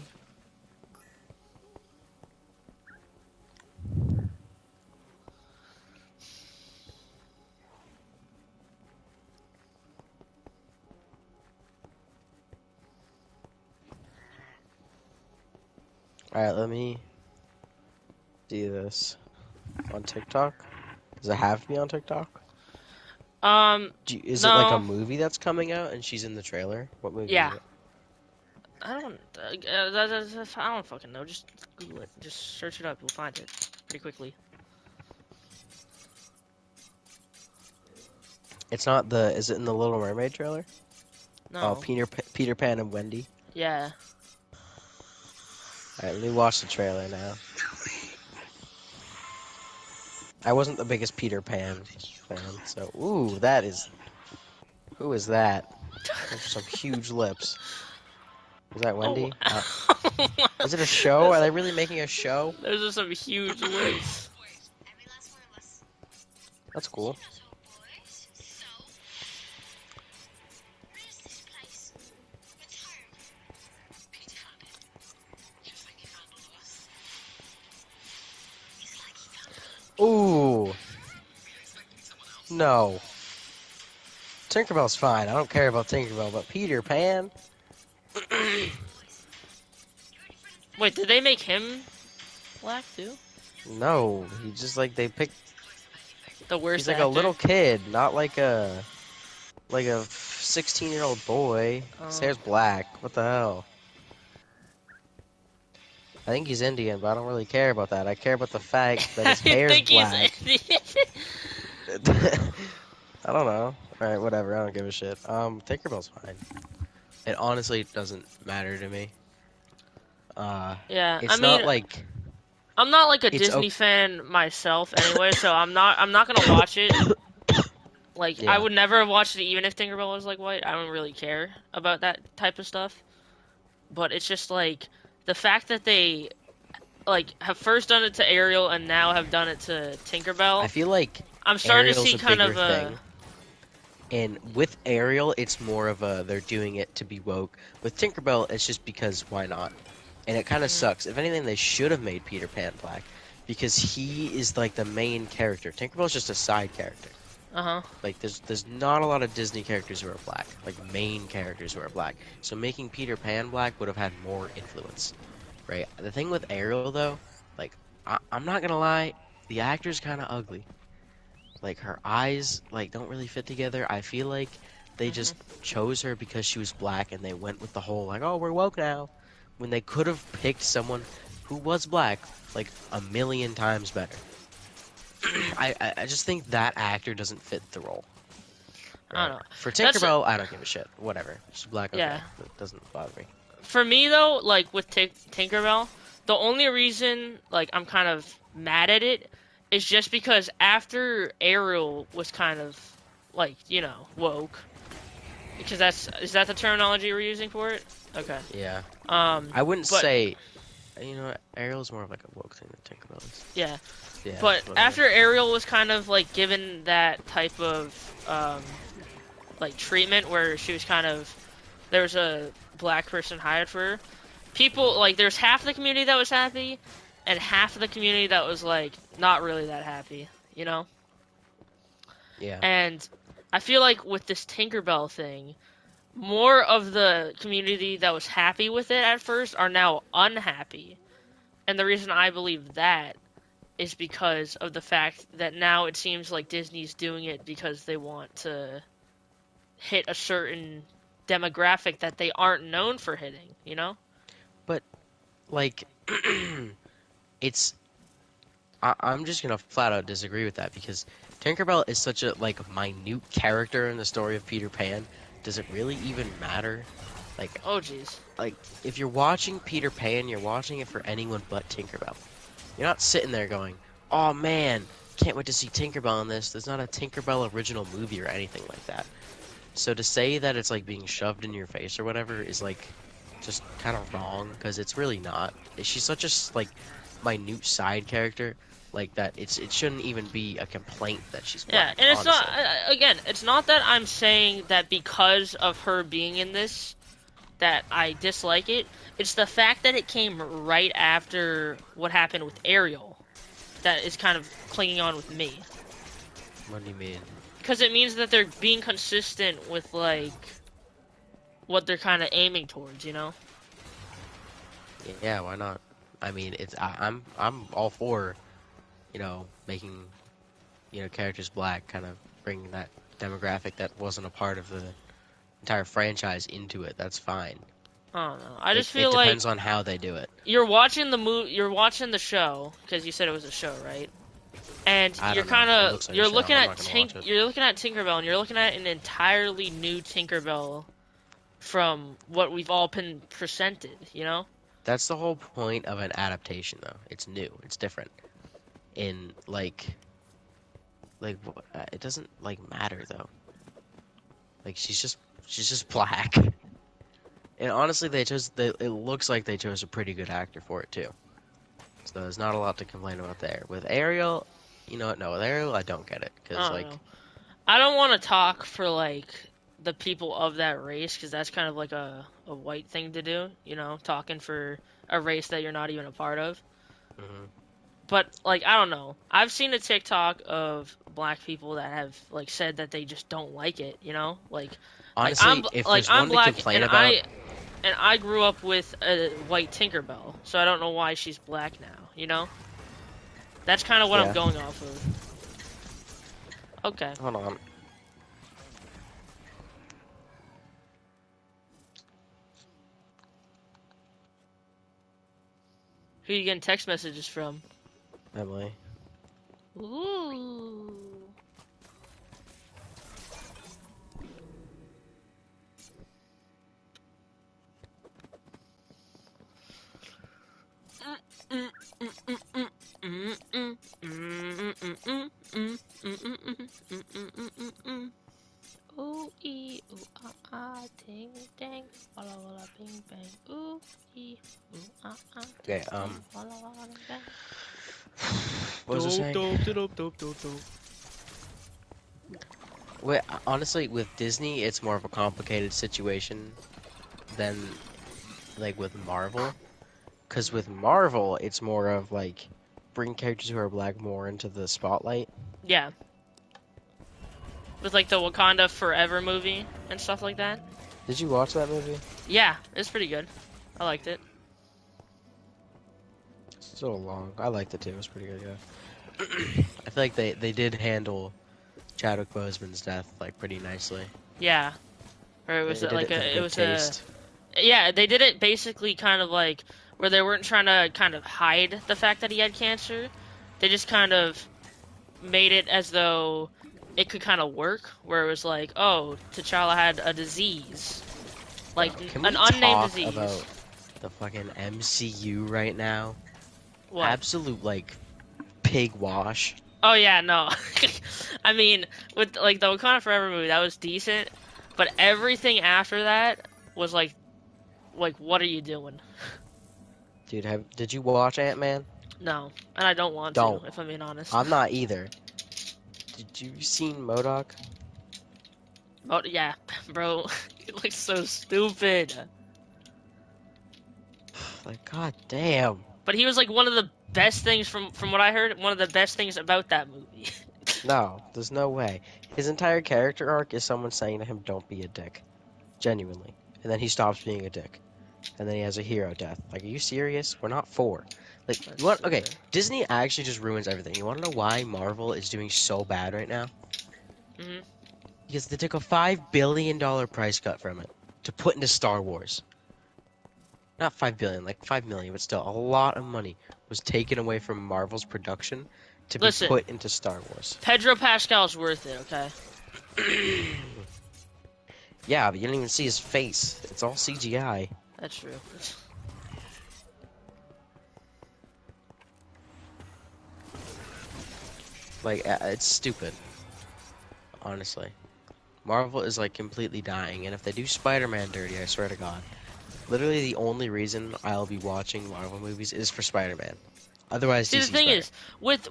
Alright, let me do this. On TikTok? Does it have to be on TikTok? Is it like a No. movie that's coming out and she's in the trailer? What movie is Yeah. it? I don't fucking know. Just Google it. Just search it up. You'll find it pretty quickly. It's not the. Is it in the Little Mermaid trailer? Oh, No. Peter Pan and Wendy. Yeah. Alright, let me watch the trailer now. I wasn't the biggest Peter Pan fan, so ooh, that is. Who is that? Those are some huge lips. Is that Oh. Wendy? Is it a show? Are they really making a show? Those are some huge lips. That's cool. Ooh. No. Tinkerbell's fine. I don't care about Tinkerbell, but Peter Pan? Wait, did they make him black too? No. He just like they picked. The worst He's like actor? a little kid, not like a 16-year-old boy. His Oh. hair's black. What the hell? I think he's Indian, but I don't really care about that. I care about the fact that his I hair's think black. he's I don't know. Alright, whatever. I don't give a shit. Tinkerbell's fine. It honestly doesn't matter to me. Yeah, It's I not mean, like I'm not like a it's Disney fan myself anyway, so I'm not gonna watch it. Like, I Yeah. would never have watched it even if Tinkerbell was like white. I don't really care about that type of stuff. But it's just like the fact that they like have first done it to Ariel and now have done it to Tinkerbell. I feel like I'm starting to Ariel's see a kind bigger of a thing. And with Ariel, it's more of a they're doing it to be woke. With Tinkerbell, it's just because why not? And it kind of sucks. If anything, they should have made Peter Pan black because he is like the main character. Tinkerbell's just a side character. uh-huh. Like there's not a lot of Disney characters who are black, like main characters who are black. So making Peter Pan black would have had more influence, right? The thing with Ariel though, like I'm not gonna lie, the actor's kind of ugly. Like her eyes like don't really fit together. I feel like they just chose her because she was black, and they went with the whole like, oh, we're woke now, when they could have picked someone who was black like a million times better. I just think that actor doesn't fit the role. I don't know. For That's- Tinkerbell, I don't give a shit. Whatever. She's black, okay. Yeah. It doesn't bother me. For me though, like with Tinkerbell, the only reason like I'm kind of mad at it is just because after Ariel was kind of like, you know, woke. Because is that the terminology we're using for it? Okay. Yeah. I I wouldn't but- say, you know, Ariel's more of like a woke thing than Tinkerbell is. yeah. Yeah. But whatever. after Ariel was kind of like given that type of like treatment where she was kind of there was a black person hired for her, people like there's half the community that was happy and half of the community that was like not really that happy, you know? Yeah. And I feel like with this Tinkerbell thing, more of the community that was happy with it at first are now unhappy. And the reason I believe that is because of the fact that now it seems like Disney's doing it because they want to hit a certain demographic that they aren't known for hitting, you know? Like, it's. I'm just gonna flat out disagree with that because Tinkerbell is such a like minute character in the story of Peter Pan. Does it really even matter? Like, Oh, jeez. if you're watching Peter Pan, you're watching it for anyone but Tinkerbell. You're not sitting there going, "Oh man, can't wait to see Tinkerbell in this." There's not a Tinkerbell original movie or anything like that. So to say that it's like being shoved in your face or whatever is like just kind of wrong because it's really not. She's such a like minute side character like that. It shouldn't even be a complaint that she's Yeah, black. and it's honestly. not, again, it's not that I'm saying that because of her being in this that I dislike it. It's the fact that it came right after what happened with Ariel that is kind of clinging on with me. What do you mean? Because it means that they're being consistent with, like, what they're kind of aiming towards, you know? Yeah, why not? I mean, I'm all for, you know, making, you know, characters black, kind of bringing that demographic that wasn't a part of the entire franchise into it. That's fine. I don't know. I just it feel like depends on how they do it. you're watching you're watching the show because you said it was a show, right? And I you're don't know. kind It of looks like a you're show. looking I'm at not gonna watch it. you're looking at Tinkerbell and you're looking at an entirely new Tinkerbell from what we've all been presented, you know? That's the whole point of an adaptation, though. It's new. It's different. In it doesn't like matter though. Like she's just black. And honestly, it looks like they chose a pretty good actor for it too. So there's not a lot to complain about there. With Ariel, you know what? No, with Ariel, I don't get it I because don't like know. I don't want to talk for like the people of that race because that's kind of like a white thing to do, you know, talking for a race that you're not even a part of. mhm. But like I don't know. I've seen a TikTok of black people that have like said that they just don't like it, you know? Like honestly, I'm, if like there's I'm one black to complain and about, I grew up with a white Tinkerbell, so I don't know why she's black now, you know? That's kind of what Yeah. I'm going off of. Okay. hold on. Who you getting text messages from? Emily. Ooh. Ooh ee ooh ah ding dang walla walla bing bang ooh ee ooh ah Okay, walla walla bing bang. what was I saying? Wait, honestly, with Disney, it's more of a complicated situation than like with Marvel. Because with Marvel, it's more of like bring characters who are black more into the spotlight. Yeah. With like the Wakanda Forever movie and stuff like that. Did you watch that movie? Yeah, it's pretty good. I liked it. It's so long. I liked it too. It was pretty good, yeah. I feel like they did handle Chadwick Boseman's death like pretty nicely. Yeah, Or it was They did like it for a, it good was taste. yeah, they did it basically kind of like where they weren't trying to kind of hide the fact that he had cancer. They just kind of made it as though it could kind of work, where it was like, oh, T'Challa had a disease, Bro, like can an we unnamed talk disease. about the fucking MCU right now? What? Absolute like pig wash. Oh yeah, no. I mean, with like the Wakanda Forever movie, that was decent, but everything after that was like what are you doing? Dude, did you watch Ant-Man? No, and I don't want to, Don't. if I'm being honest. I'm not either. Did you seen Modoc? Oh yeah, bro, it looks so stupid. Like, god damn. But he was like one of the best things from what I heard, one of the best things about that movie. No, there's no way. His entire character arc is someone saying to him, "Don't be a dick," genuinely, and then he stops being a dick, and then he has a hero death. Like, are you serious? We're not four. Like, That's you want? Okay, stupid. Disney actually just ruins everything. You want to know why Marvel is doing so bad right now? Hmm. Because they took a $5 billion price cut from it to put into Star Wars. Not 5 billion, like 5 million, but still a lot of money was taken away from Marvel's production to be Listen, put into Star Wars. Pedro Pascal's worth it, okay? Yeah, but you don't even see his face. It's all CGI. That's true. Like, it's stupid. Honestly. Marvel is like completely dying, and if they do Spider-Man dirty, I swear to God. Literally the only reason I'll be watching Marvel movies is for Spider-Man. Otherwise, See, the DC's thing better. is, with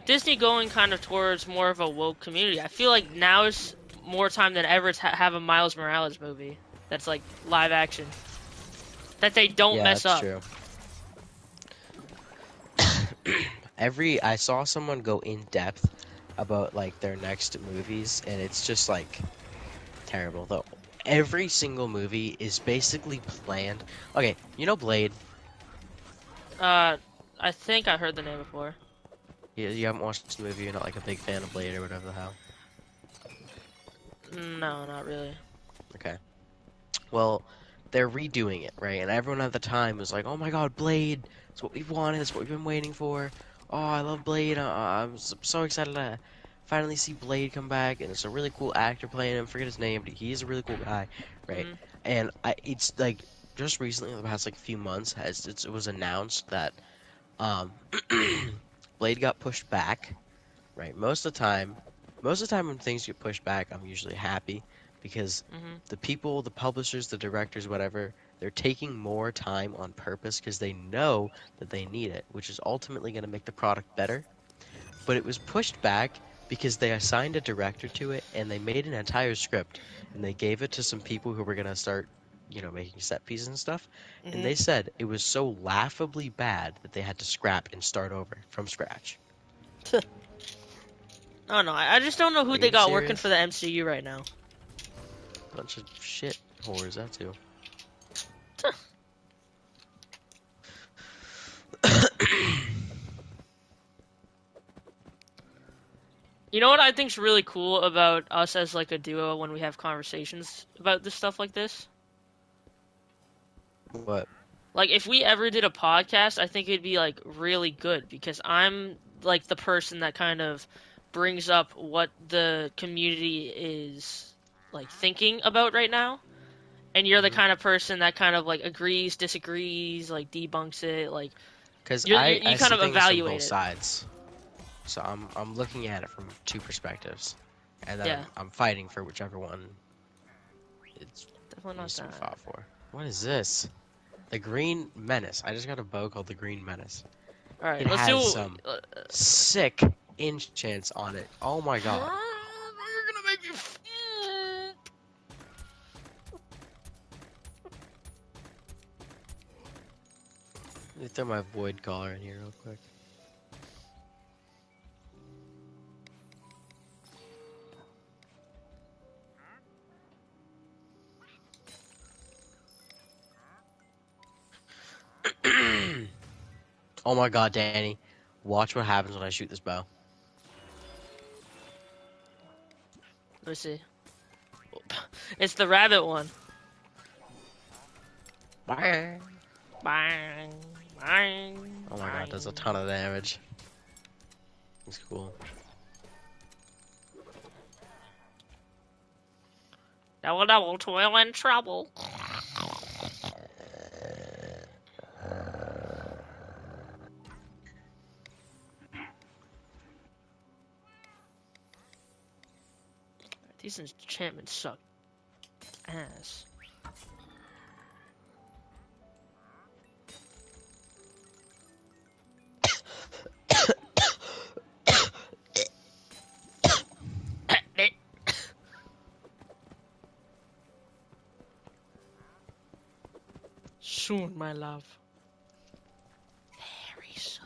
Disney going kind of towards more of a woke community, I feel like now is more time than ever to have a Miles Morales movie that's like live action that they don't Yeah, mess that's up. true. I saw someone go in depth about like their next movies, and it's just like terrible though. Every single movie is basically planned. Okay, you know Blade? I think I heard the name before. You haven't watched the movie, you're not like a big fan of Blade or whatever the hell. No, not really. Okay. Well, they're redoing it, right? And everyone at the time was like, "Oh my God, Blade! It's what we've wanted. It's what we've been waiting for. Oh, I love Blade. I'm so excited to finally see Blade come back." And it's a really cool actor playing him. Forget his name, but he's a really cool guy, right? Hmm. And it's like just recently, in the past like few months, it was announced that um, Blade got pushed back. Right. Most of the time when things get pushed back, I'm usually happy because Hmm. the people, the publishers, the directors, whatever, they're taking more time on purpose because they know that they need it, which is ultimately going to make the product better. But it was pushed back because they assigned a director to it and they made an entire script and they gave it to some people who were going to start, making set pieces and stuff. And Hmm. they said it was so laughably bad that they had to scrap and start over from scratch. Oh no, I just don't know who Are they you got working for serious? the MCU right now. Bunch of shit whores, that too. You know what I think's really cool about us as like a duo when we have conversations about this stuff like this? What? Like if we ever did a podcast, I think it'd be like really good because I'm like the person that kind of brings up what the community is like thinking about right now. And you're the Hmm. kind of person that kind of like agrees, disagrees, like debunks it, like Because you I kind see of things from evaluate both it. sides, so I'm looking at it from two perspectives, and then Yeah, I'm fighting for whichever one it definitely not needs to be that. fought for. What is this? The Green Menace. I just got a bow called the Green Menace. All right, It let's has do. some sick enchants on it. Oh my god. You're gonna make me. Let me throw my void collar in here real quick. Oh my god, Danny. Watch what happens when I shoot this bow. Let me see. It's the rabbit one. Bang. Bang, bang. Oh my god, does a bang. ton of damage. It's cool. Double, double, toil and trouble. These enchantments suck ass. Soon, my love. Very soon.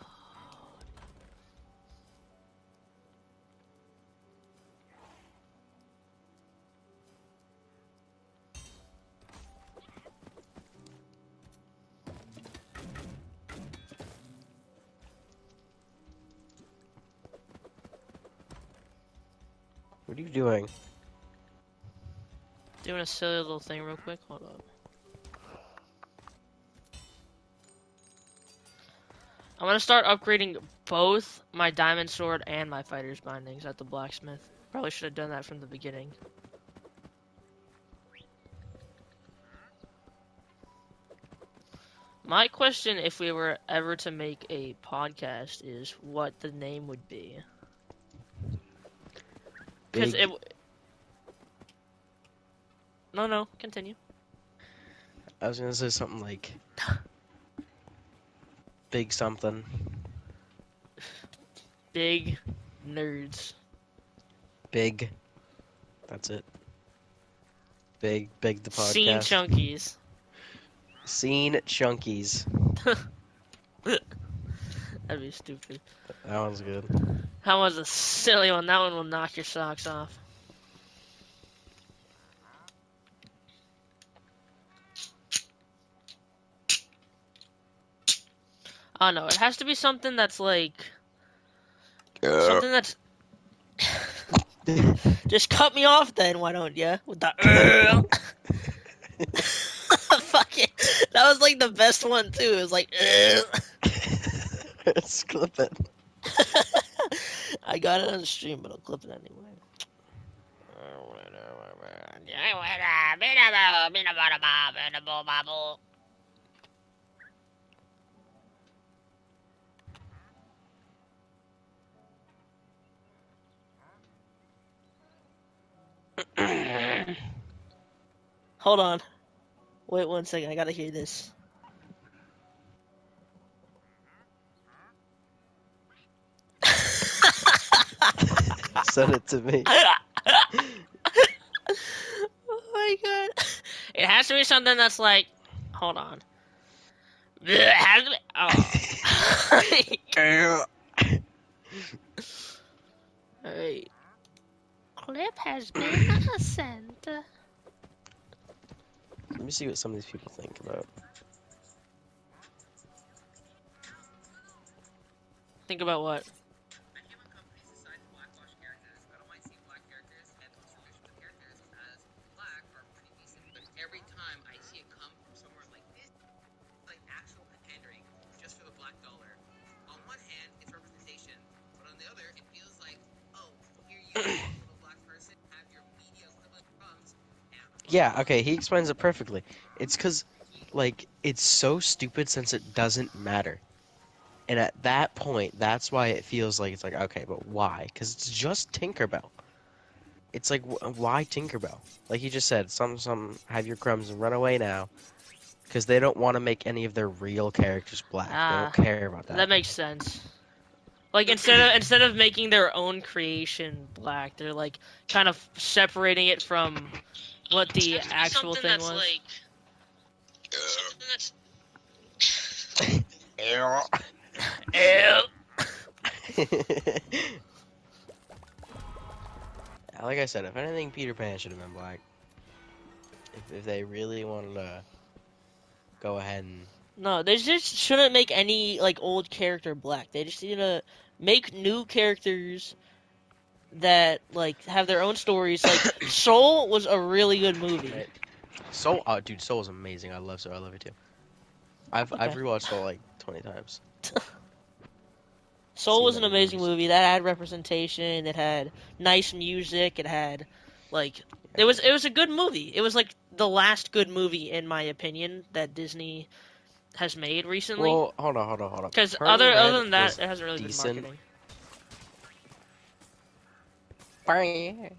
What are you doing? Doing a silly little thing real quick. Hold up. I'm gonna start upgrading both my diamond sword and my fighter's bindings at the blacksmith. Probably should have done that from the beginning. My question, if we were ever to make a podcast, is what the name would be. Because Big. it. No, continue. I was gonna say something like big something. Big nerds. Big. That's it. Big the podcast. Scene chunkies. Scene chunkies. That'd be stupid. That one's good. That was a silly one. That one will knock your socks off. Oh no, it has to be something that's like something that's just cut me off then, why don't ya? With the fuck it. That was like the best one too. It was like Let's clip it. I got it on the stream, but I'll clip it anyway. Hold on. Wait 1 second, I gotta hear this. Send it to me. Oh my god. It has to be something that's like, hold on. It has to be, oh. Alright. Clip has been sent. Let me see what some of these people think about. Think about what? Yeah, okay, he explains it perfectly. It's because, like, it's so stupid since it doesn't matter. And at that point, that's why it feels like it's like, okay, but why? Because it's just Tinkerbell. It's like, why Tinkerbell? Like you just said, some have your crumbs and run away now. Because they don't want to make any of their real characters black. They don't care about that. That makes sense. Like instead of making their own creation black, they're like kind of separating it from what the actual thing was. Like, like I said, if anything, Peter Pan should have been black. If they really wanted to go ahead and... No, they just shouldn't make any like old character black. They just need to make new characters that like have their own stories. Like Soul was a really good movie. Right. Soul, dude, Soul is amazing. I love Soul. I love it too. I've Okay. rewatched Soul like 20 times. Soul Seen was that an many amazing movies. movie that had representation. It had nice music. It had like Yeah. it was a good movie. It was like the last good movie in my opinion that Disney has made recently. Well, hold on. Because Turning other Red than that, was it hasn't really been decent. marketing. Oh,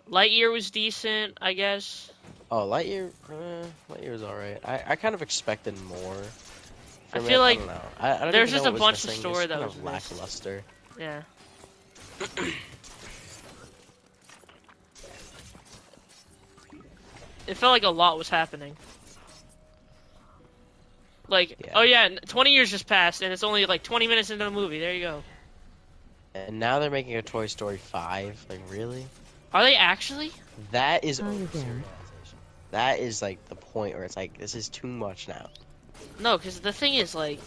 Lightyear was decent, I guess. Lightyear was alright. I kind of expected more I from feel it. I like don't know. I don't there's even just know a what was bunch of missing. story It's that kind was of missed. lackluster. Yeah. It felt like a lot was happening. Like, Yeah. oh yeah, 20 years just passed, and it's only like 20 minutes into the movie. There you go. And now they're making a Toy Story 5. Like, really? Are they actually? That is Hi over again. serialization. That is like the point where it's like, this is too much now. No, because the thing is, like,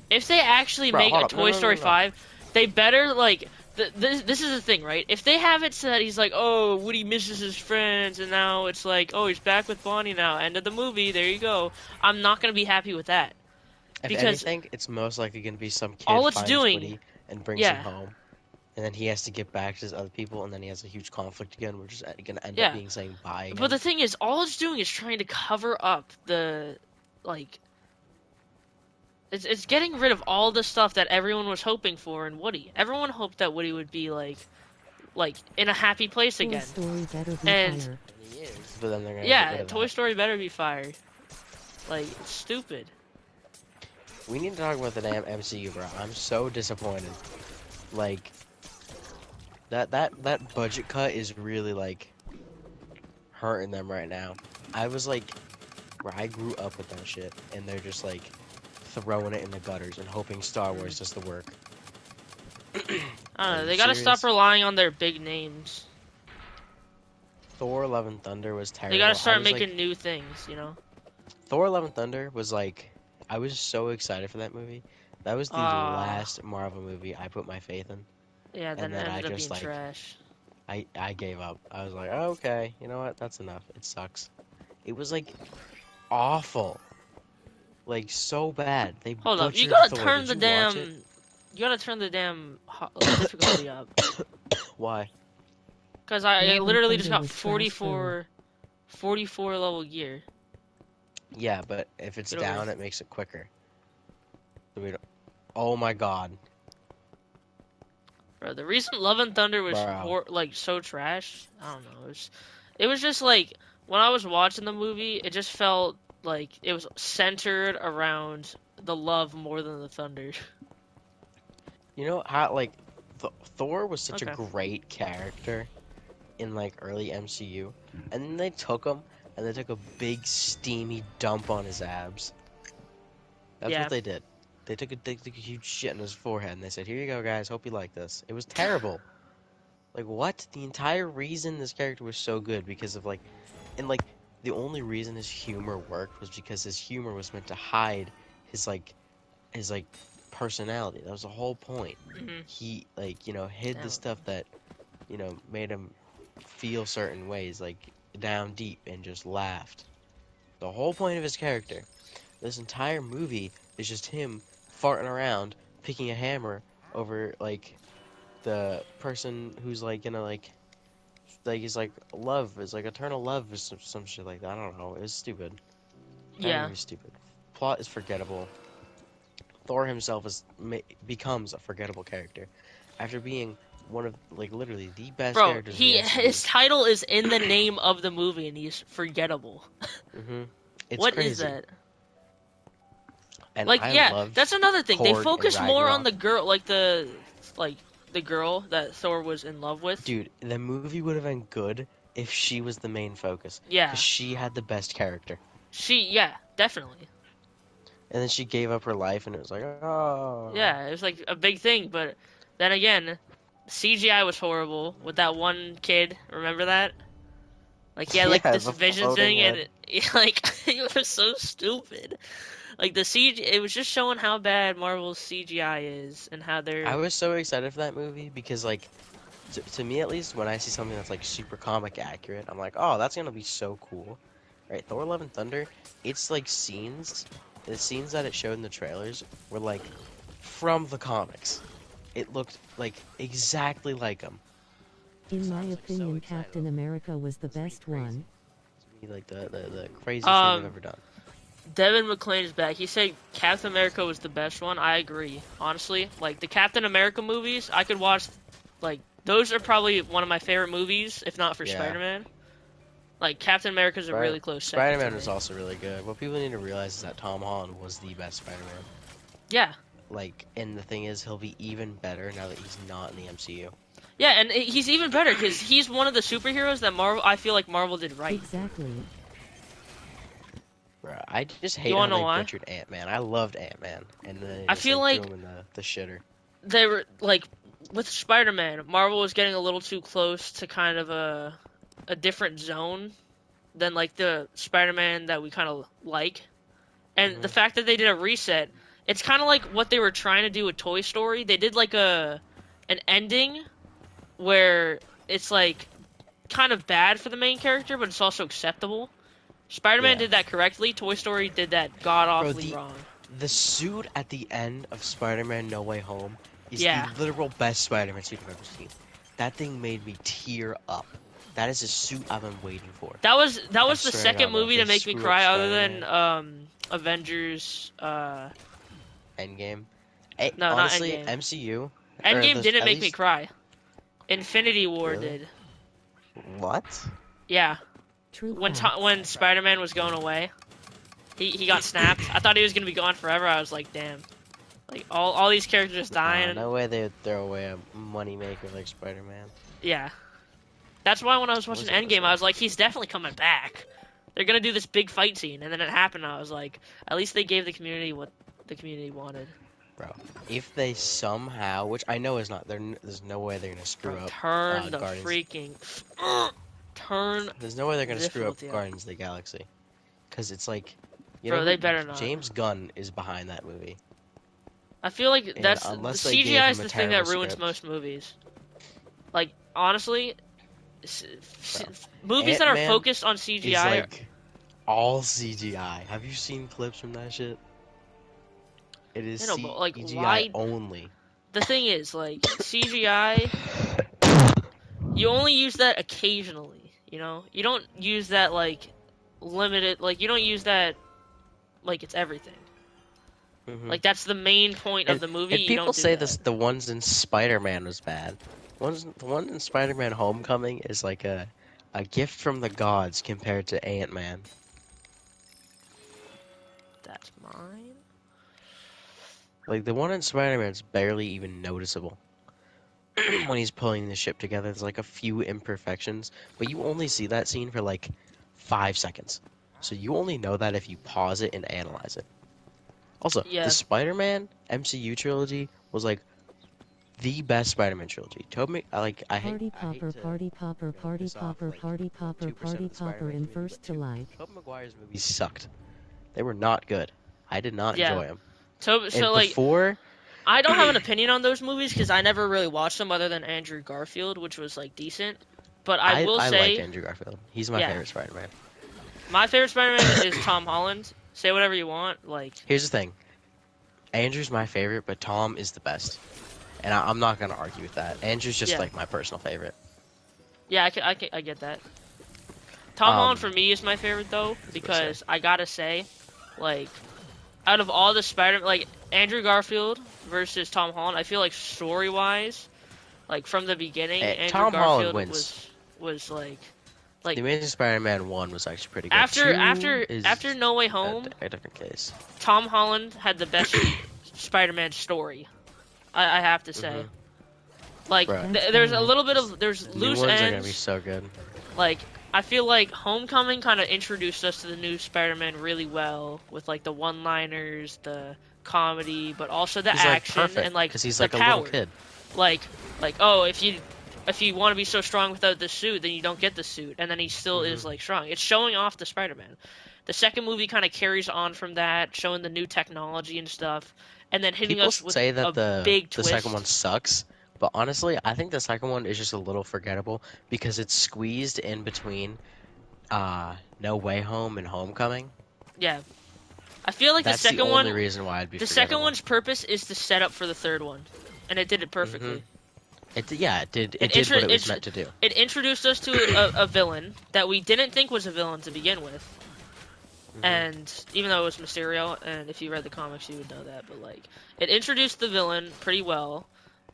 if they actually Bro, make hold a up. No, Toy no, Story no. 5, they better, like, this is the thing, right? If they have it so that he's like, oh, Woody misses his friends, and now it's like, oh, he's back with Bonnie now, end of the movie, there you go. I'm not going to be happy with that. If Because anything, it's most likely going to be some kid all it's finds doing, Woody and brings him yeah, home. And then he has to get back to his other people, and then he has a huge conflict again, which is going to end up yeah. being saying bye again. But the thing is, all it's doing is trying to cover up the, like, it's getting rid of all the stuff that everyone was hoping for in Woody. Everyone hoped that Woody would be like in a happy place Toy again. Story better be And fire. And he is. But then they're going to get rid yeah, of Toy that. Story better be fired. Like, it's stupid. We need to talk about the damn MCU, bro. I'm so disappointed. Like, that budget cut is really, like, hurting them right now. I was like, where I grew up with that shit, and they're just like throwing it in the gutters and hoping Star Wars does the work. I don't Are know. you They gotta stop serious? relying on their big names. Thor: Love and Thunder was terrible. They gotta I start was making like, new things, you know? Thor: Love and Thunder was like, I was so excited for that movie. That was the Ah, last Marvel movie I put my faith in, yeah, then and it then I ended up just being like, trash. I gave up. I was like, oh, okay, you know what? That's enough. It sucks. It was like awful. Like so bad. They Hold up, you butchered gotta Thor. turn Did the you damn. watch it? You gotta turn the damn difficulty up. Why? Cause I Love and literally just Thunder got was trash, though. 44 level gear. Yeah, but if it's Get over down, it. it makes it quicker. So we don't... Oh my god, Bro, the reason Love and Thunder was bro. like so trash, I don't know. It was just like when I was watching the movie, it just felt like it was centered around the love more than the thunder. You know how like Thor was such a Okay. great character in like early MCU, and then they took him and they took a big steamy dump on his abs. That's Yeah. what they did. They took a huge shit on his forehead and they said, "Here you go, guys. Hope you like this." It was terrible. Like what? The entire reason this character was so good because of like, and like the only reason his humor worked was because his humor was meant to hide his like personality. That was the whole point. hmm He like hid the Damn. stuff that made him feel certain ways, like down deep, and just laughed. The whole point of his character. This entire movie is just him farting around, picking a hammer over like the person who's like gonna he's like love is like eternal love or some shit like that. I don't know. It's stupid. That Yeah. movie's stupid. Plot is forgettable. Thor himself becomes a forgettable character after being one of like literally the best Bro, characters in the his MCU. title is in the name of the movie and he's forgettable. It's What is crazy, that? and Like, I yeah, loved that's another thing. They Korg and focus more on Ragnarok. the girl, like the girl that Thor was in love with. Dude, the movie would have been good if she was the main focus, Yeah, because she had the best character. yeah, definitely. And then she gave up her life, and it was like, oh. Yeah, it was like a big thing, but then again, CGI was horrible with that one kid. Remember that? Like, yeah, like Yeah, this the vision floating thing, and head. like it was so stupid. Like the CG, it was just showing how bad Marvel's CGI is and how I they're was so excited for that movie because, like, to me at least, when I see something that's like super comic accurate, I'm like, oh, that's gonna be so cool. Right, Thor: Love and Thunder, it's like the scenes that it showed in the trailers were like from the comics. It looked like exactly like them. In So I my was, like, so opinion, excited. Captain America was the It's pretty best crazy. one. To me, like the craziest thing I've Um, ever done. Devin McClain's back. He said Captain America was the best one. I agree, honestly. Like the Captain America movies, I could watch. Like those are probably one of my favorite movies, if not for Yeah. Spider-Man. Like Captain America's a really close second. Spider-Man for was me. also really good. What people need to realize is that Tom Holland was the best Spider-Man. Yeah, Like, and the thing is, he'll be even better now that he's not in the MCU. yeah, and he's even better because he's one of the superheroes that Marvel. I feel like Marvel did right. Exactly. Bro, I just hate You how wanna know they why? butchered Ant-Man. I loved Ant-Man, and then they I just, feel threw like- him in the shitter. They were like with Spider-Man, Marvel was getting a little too close to kind of a different zone than like the Spider-Man that we kind of like. And the Mhm. fact that they did a reset, it's kind of like what they were trying to do with Toy Story. They did like an ending where it's like kind of bad for the main character, but it's also acceptable. Spider-Man Yeah. did that correctly. Toy Story did that god-awfully the- wrong. The suit at the end of Spider-Man No Way Home is Yeah. the literal best Spider-Man suit I've ever seen. That thing made me tear up. That is a suit I've been waiting for. That was the swear to second God, bro, movie if to they make me screw up cry, other than Spider-Man- Avengers. Endgame. No, not Honestly, Endgame. MCU. or Endgame didn't at make me least- cry. Infinity War Really? did. What? Yeah, True when facts. when Spider-Man was going away, he got snapped. I thought he was gonna be gone forever. I was like, damn, like all these characters dying. No way they would throw away a moneymaker like Spider-Man. Yeah, that's why when I was watching Was it this Endgame, one? I was like, he's definitely coming back. They're gonna do this big fight scene, and then it happened. And I was like, at least they gave the community what the community wanted. Bro, if they somehow, which I know is not, there's no way they're gonna screw Bro, up. turn the Guardians. freaking turn. There's no way they're gonna screw up difficulty up. Guardians of the Galaxy, because it's like, you Bro, know, they who- better not. James Gunn is behind that movie. I feel like And that's unless the they gave CGI is him a the thing that terrible ruins script. most movies. Like honestly, Bro, movies that are Ant-Man focused on It's CGI. like all CGI. Have you seen clips from that shit? It is I know, but, like, CGI why- only. The thing is, like CGI, you only use that occasionally. You know, you don't use that like limited. Like you don't use that like it's everything. Mhm. Like that's the main point of the movie. And you people don't do say that. this, the ones in Spider-Man was bad. The one in Spider-Man Homecoming is like a gift from the gods compared to Ant-Man. That's mine. Like the one in Spider-Man is barely even noticeable. When he's pulling the ship together, there's like a few imperfections, but you only see that scene for like 5 seconds. So you only know that if you pause it and analyze it. Also, Yeah. the Spider-Man MCU trilogy was like the best Spider-Man trilogy. Tobey, I hate Party popper, to party popper, party piss off, popper, like, party popper, 2% party of the popper Spider-Man in community, first but to like. Tobey Maguire's movies sucked. They were not good. I did not Yeah. enjoy them. So And like before, I don't have an opinion on those movies because I never really watched them other than Andrew Garfield, which was like decent. But I will I say like Andrew Garfield. He's my Yeah. favorite Spider-Man. my favorite Spider-Man is Tom Holland. Say whatever you want, like Here's the thing. Andrew's my favorite, but Tom is the best. And I'm not going to argue with that. Andrew's just Yeah. like my personal favorite. yeah, I get that. Tom Um, Holland for me is my favorite though because I gotta say, like, out of all the Spider, like Andrew Garfield versus Tom Holland, I feel like story wise, like from the beginning, Hey, Andrew Tom Holland Garfield wins. was like The Amazing Spider-Man 1 was actually pretty good. after 2 is after No Way Home, a different case. Tom Holland had the best Spider-Man story. I have to say. Mhm. Like Right. there's a little bit of there's The new loose ones are going to ends. be so good. Like I feel like Homecoming kind of introduced us to the new Spider-Man really well with like the one-liners, the comedy, but also the He's like action perfect and like because he's the like a power. little kid. Like oh, if you want to be so strong without the suit, then you don't get the suit, and then he still is Mhm. like strong. It's showing off the Spider-Man. The second movie kind of carries on from that, showing the new technology and stuff, and then hitting People us with say a that the big the twist. second one sucks, But honestly, I think the second one is just a little forgettable because it's squeezed in between No Way Home and Homecoming. Yeah, I feel like That's the only reason why it'd be the second forgettable. one's purpose is to set up for the third one, and it did it Hmm. perfectly. Yeah, it did. It It did intro what it was it, meant to do. it introduced us to a villain that we didn't think was a villain to begin with, Hmm. and even though it was Mysterio, and if you read the comics, you would know that. But like, it introduced the villain pretty well.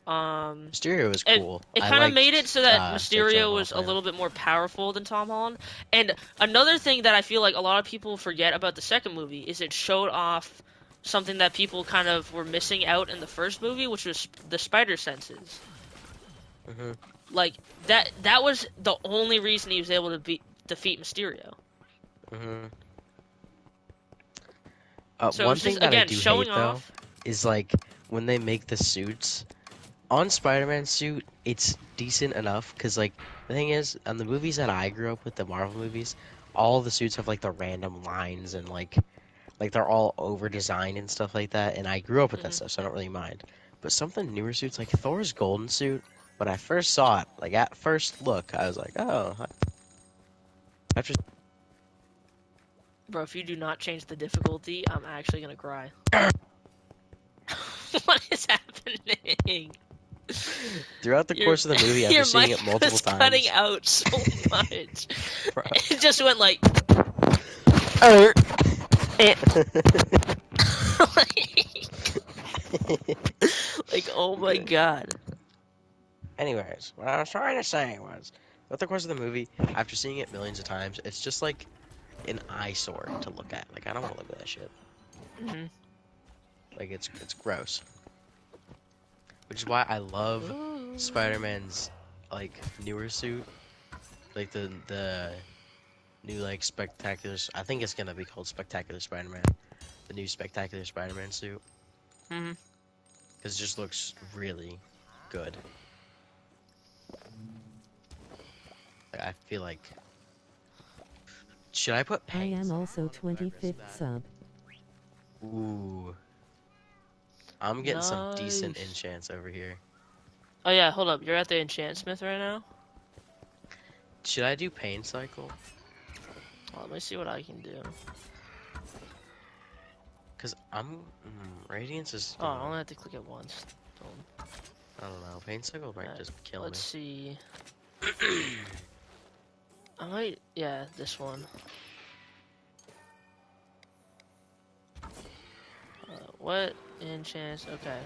Um, Mysterio was it cool. it I kind of made it liked so that Jake Mysterio Gyllenhaal was a playing him. little bit more powerful than Tom Holland. And another thing that I feel like a lot of people forget about the second movie is it showed off something that people kind of were missing out in the first movie, which was the spider senses. Hmm. Like that was the only reason he was able to defeat Mysterio. Hmm. So One it's just thing that I again do showing hate though off. is like when they make the suits on Spider-Man's suit, it's decent enough because like the thing is, on the movies that I grew up with, the Marvel movies, all the suits have like the random lines and like they're all over designed and stuff like that. And I grew up with that Mhm. stuff, so I don't really mind. But some of the newer suits, like Thor's golden suit, when I first saw it, like at first look, I was like, oh, after Bro, if you do not change the difficulty, I'm actually gonna cry. What is happening? throughout the Your course of the movie, after your seeing mic it multiple was cutting times, out so much. bro. It just went like, like oh my god. Anyways, what I was trying to say was, throughout the course of the movie, after seeing it millions of times, it's just like an eyesore to look at. Like I don't want to look at that shit. Mhm. Like it's gross. Which is why I love Ooh. Spider-Man's like newer suit, like the new like spectacular. I think it's gonna be called Spectacular Spider-Man. The new Spectacular Spider-Man suit, Mhm. because it just looks really good. Like, I feel like should I put I paint am also on if I risk 25th that? sub. Ooh, I'm getting some decent Nice. enchants over here. Oh yeah, hold up. You're at the enchant smith right now. Should I do pain cycle? Well, let me see what I can do. Cause I'm Radiance is Oh, I gonna. only have to click it once. Boom. I don't know. Pain cycle might Alright, just kill me. let's see. I might, yeah, this one. What enchants? Okay,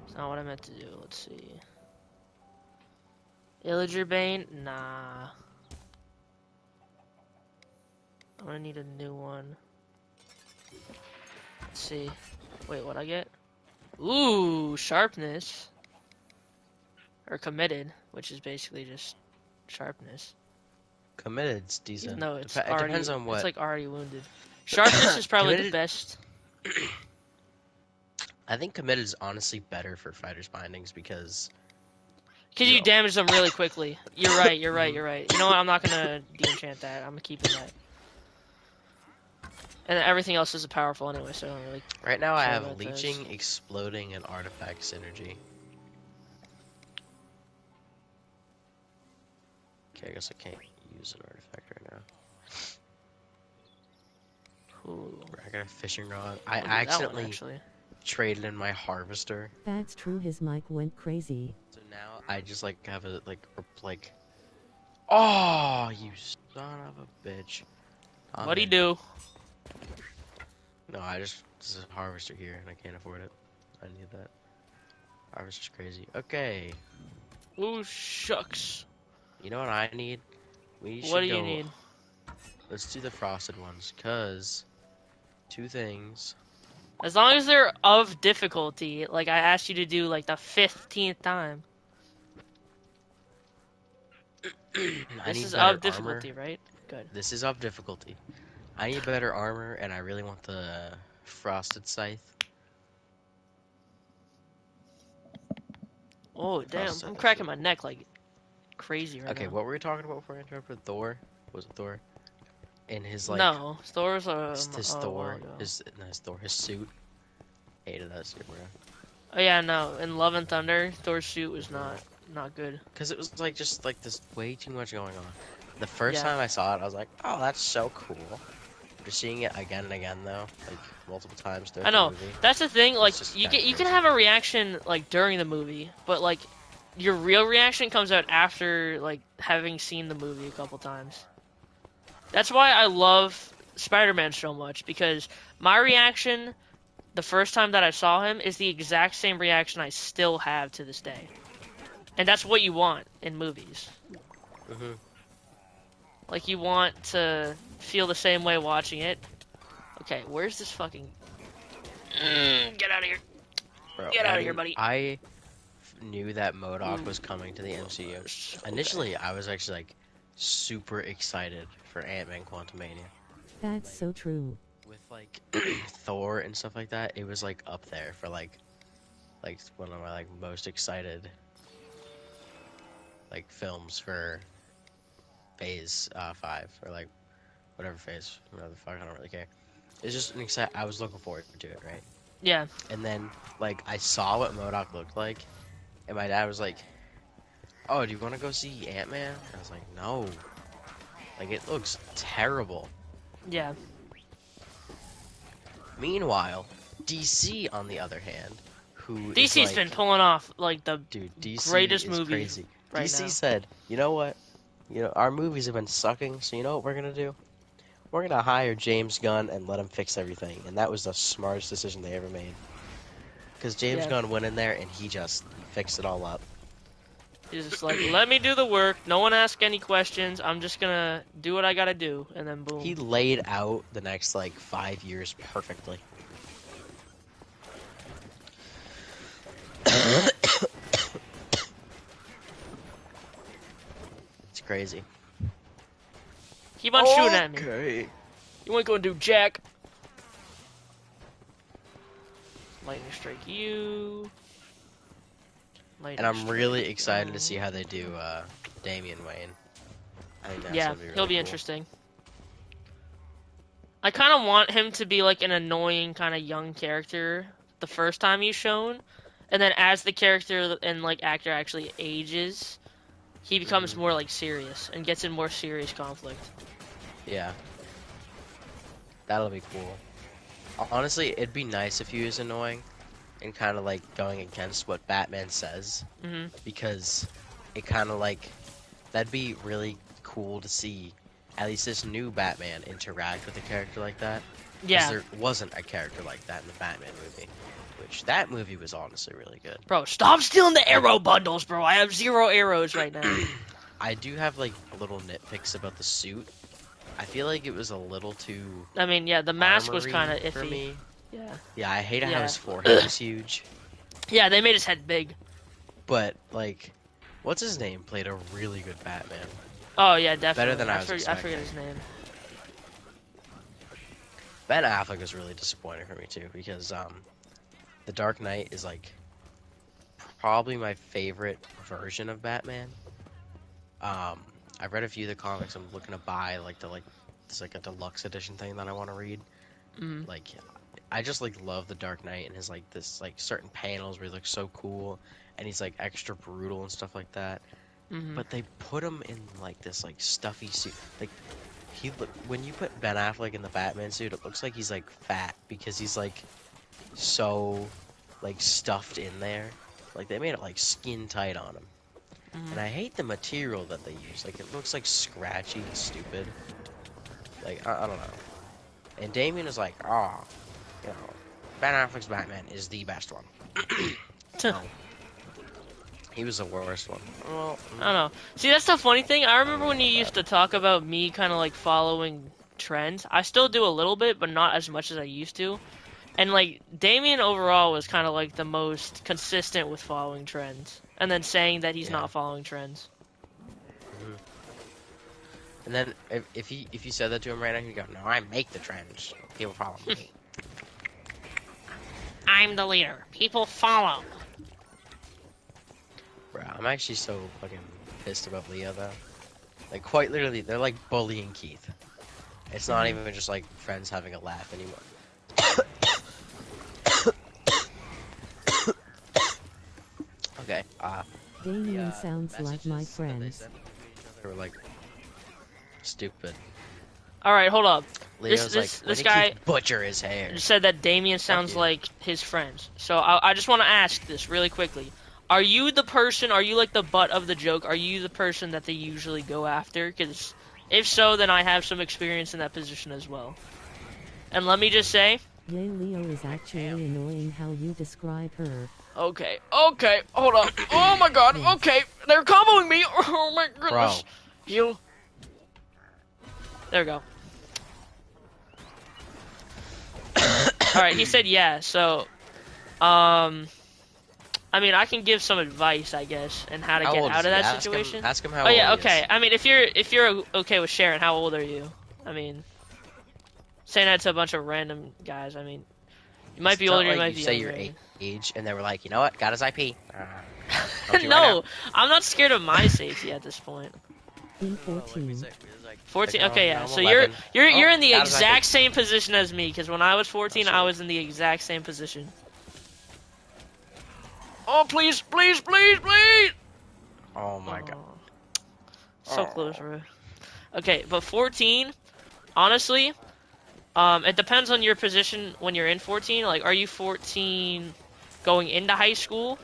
it's not what I meant to do. Let's see. Illager Bane? Nah. I'm gonna need a new one. Let's see. Wait, what I get? Ooh, sharpness. Or committed, which is basically just sharpness. Committed's Even decent. though it's It depends already, on it's what. like already wounded. Sharpness is probably the Committed. best. I think committed is honestly better for fighters bindings because Because you you know. damage them really quickly. You're right, you're right, Mhm. you're right. You know what? I'm not gonna de-enchant that. I'm keeping that. And everything else is powerful anyway, so I don't really Right now I care have about those. leeching, exploding, and artifact synergy. Okay, I guess I can't use an artifact right now. Ooh. I got a fishing rod. I I'll do that one, accidentally actually. traded in my harvester, That's true, his mic went crazy. so now I just like have a like. Oh, you son of a bitch! What'd he Tommy. do? No, there's a harvester here and I can't afford it. I need that. Harvester's crazy. Okay, Ooh, shucks. you know what I need? We What do should you go. need? Let's do the frosted ones, cause two things. As long as they're of difficulty, like I asked you to do like the 15th time. I This need is better of armor. difficulty, right? Good. This is of difficulty. I need better armor, and I really want the frosted scythe. Oh, The damn. frosted I'm scythe looks cracking really my cool. neck like crazy right Okay, now. what were we talking about before I interrupted? Thor? Was it Thor? And his like No, Thor's his a while Thor, ago. his no, his Thor, his suit. Hated that suit, bro. Oh yeah, no. In Love and Thunder, Thor's suit was not good. Because it was like just like this way too much going on. The first Yeah. time I saw it, I was like, "Oh, that's so cool." Just seeing it again and again though, like multiple times I throughout the know. movie. That's the thing. Like It's just you kinda you can crazy. have a reaction like during the movie, but like your real reaction comes out after like having seen the movie a couple times. That's why I love Spider-Man so much because my reaction the first time that I saw him is the exact same reaction I still have to this day. And that's what you want in movies. hmm Like you want to feel the same way watching it. Okay, where's this fucking get out of here. Bro, Get out of here, when buddy. I knew that MODOK was coming to the MCU, initially I was actually like super excited for Ant-Man Quantumania. That's so true. With like Thor and stuff like that, it was like up there for like one of my like most excited like films for Phase 5 or like whatever phase, whatever the fuck, I don't really care. It's just an exciting. I was looking forward to it, right? Yeah. And then like I saw what MODOK looked like, and my dad was like, "Oh, do you want to go see Ant-Man?" I was like, "No, like it looks terrible." Yeah. Meanwhile, DC on the other hand, who is DC's like, been pulling off like the dude, DC greatest is movie crazy. right DC now. said, "You know what? You know our movies have been sucking, so you know what we're gonna do? We're gonna hire James Gunn and let him fix everything." And that was the smartest decision they ever made. Because James Yeah. Gunn went in there and he just fixed it all up. He's just like, let me do the work. No one ask any questions. I'm just gonna do what I gotta do, and then boom. He laid out the next like 5 years perfectly. It's crazy. Keep on shooting at me. Okay. You ain't gonna do jack. Lightning strike you. Lightning And I'm strike really you. excited to see how they do Damian Wayne. I think that's Yeah, gonna be really he'll be cool. interesting. I kind of want him to be like an annoying kind of young character the first time he's shown, and then as the character and like actor actually ages, he becomes Mhm. more like serious and gets in more serious conflict. Yeah. That'll be cool. Honestly, it'd be nice if he was annoying and kind of like going against what Batman says, Hmm because it kind of like that'd be really cool to see at least this new Batman interact with a character like that. 'Cause Yeah, there wasn't a character like that in the Batman movie, which that movie was honestly really good. bro, stop stealing the arrow bundles, bro. I have 0 arrows right now. I do have like little nitpicks about the suit. I feel like it was a little too I mean, yeah, the mask was armory kind of for iffy. me. Yeah, Yeah, I hate how Yeah. his forehead was huge. yeah, they made his head big. But like, what's his name played a really good Batman. Oh yeah, definitely. than I was I forget expecting. his name. Ben Affleck was really disappointing for me too because The Dark Knight is like probably my favorite version of Batman. I've read a few of the comics. I'm looking to buy it's like a deluxe edition thing that I want to read. Mhm. Like, I just like love The Dark Knight and his like this like certain panels where he looks so cool and he's like extra brutal and stuff like that. Mhm. But they put him in like this like stuffy suit. Like when you put Ben Affleck in the Batman suit, it looks like he's like fat because he's like so like stuffed in there. Like they made it like skin tight on him. Mhm. And I hate the material that they use. Like it looks like scratchy and stupid. Like I don't know. And Damien is like, you know, Ben Affleck's Batman is the best one. No. He was the worst one. Well, I don't know. See, that's the funny thing. I remember when you used to talk about me kind of like following trends. I still do a little bit, but not as much as I used to. And like Damien overall was kind of like the most consistent with following trends, and then saying that he's Yeah. not following trends. And then if you said that to him right now, he'd go, "No, I make the trends. People follow me." I'm the leader. People follow. Bro, I'm actually so fucking pissed about Leo though. Like quite literally, they're like bullying Keith. It's not even just like friends having a laugh anymore. Okay. Damien sounds like my messages that they friends. sent to each other were like stupid. All right, hold up. Leo's like, when This did guy Keith butcher his hair? said that Damien Fuck sounds you. like his friends. So I just want to ask this really quickly. Are you the person, are you like the butt of the joke? Are you the person that they usually go after? Because if so, then I have some experience in that position as well. And let me just say, Yeah, Leo is actually annoying how you describe her. okay, hold up. Oh my god, Yes. okay, they're comboing me. Oh my goodness. Bro. Heal. There we go. Alright, he said yeah, so, I mean, I can give some advice, I guess, and how to How get old out is of he? that situation. Ask him how Oh old yeah, he okay. is. I mean, if you're okay with sharing, how old are you? I mean, saying that to a bunch of random guys. I mean, you might be It's not older, you like might you be say younger. your age, and they were like, you know what? Got his IP. Don't you right No, now? I'm not scared of my safety at this point. In Well, like 14. we said, 14. like, Okay, now yeah. I'm So 11. you're Oh, in the got his IP. exact same position as me. Because when I was 14, I sweet. was in the exact same position. Oh please, please, please, please! Oh my god. Oh, so Oh. close, bro. Okay, but 14, honestly, it depends on your position when you're in 14. Like, are you 14 going into high school?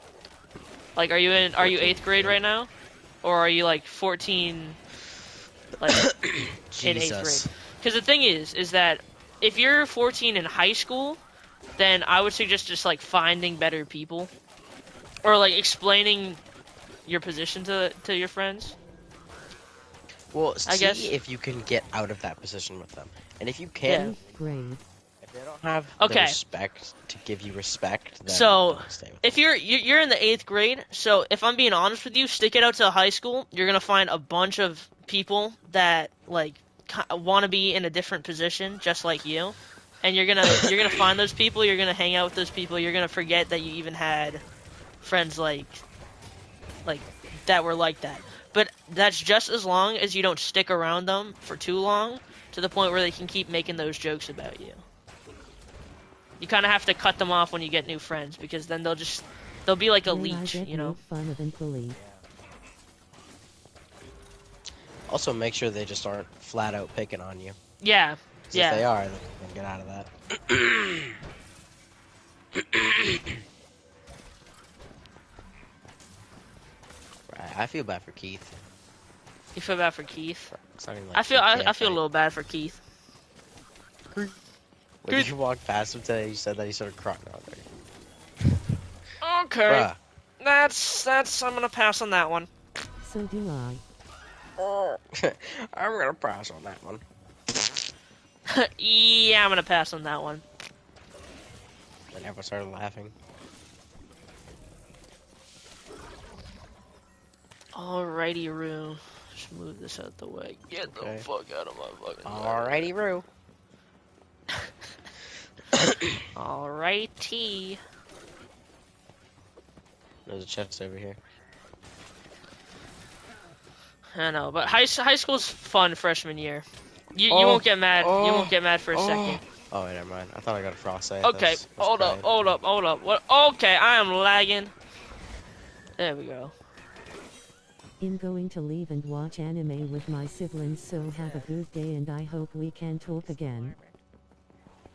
Like, are you 14, 8th grade right now? Or are you like 14 like in 8th grade? Jesus. Because the thing is that if you're 14 in high school, then I would suggest just like finding better people or like explaining your position to your friends. Well, I see guess. if you can get out of that position with them. And if you Yeah. can, 8th grade. if they don't have the Okay. respect to give you respect, then So, don't stay with if them. you're in the 8th grade, so if I'm being honest with you, stick it out to high school. You're gonna find a bunch of people that like want to be in a different position, just like you, and you're gonna find those people. You're gonna hang out with those people. You're gonna forget that you even had friends like that were like that. But that's just as long as you don't stick around them for too long, to the point where they can keep making those jokes about you. You kind of have to cut them off when you get new friends, because then they'll be like a When I leech, get you know? made fun of and bullied. Also, make sure they just aren't flat out picking on you. 'Cause Yeah, if they yeah. are, then get out of that. Right, I feel bad for Keith. You feel bad for Keith? It's not even like I feel he I can't feel a fight. little bad for Keith. When you walked past him today, you said that he started crying out there. Okay, Bruh. that's I'm gonna pass on that one. So do I. I'm gonna pass on that one. Yeah, I'm gonna pass on that one. And everyone started laughing. Alrighty, Rue. Just move this out the way. Get Okay. the fuck out of my fucking way. Alrighty, Roo. Alrighty. There's a chest over here. I know, but high school's fun freshman year. You Oh, won't get mad. You oh, won't get mad for a second. Oh, wait, never mind. I thought I got a frost sight. Okay, hold up. What? Okay, I am lagging. There we go. I'm going to leave and watch anime with my siblings, so have a good day and I hope we can talk again.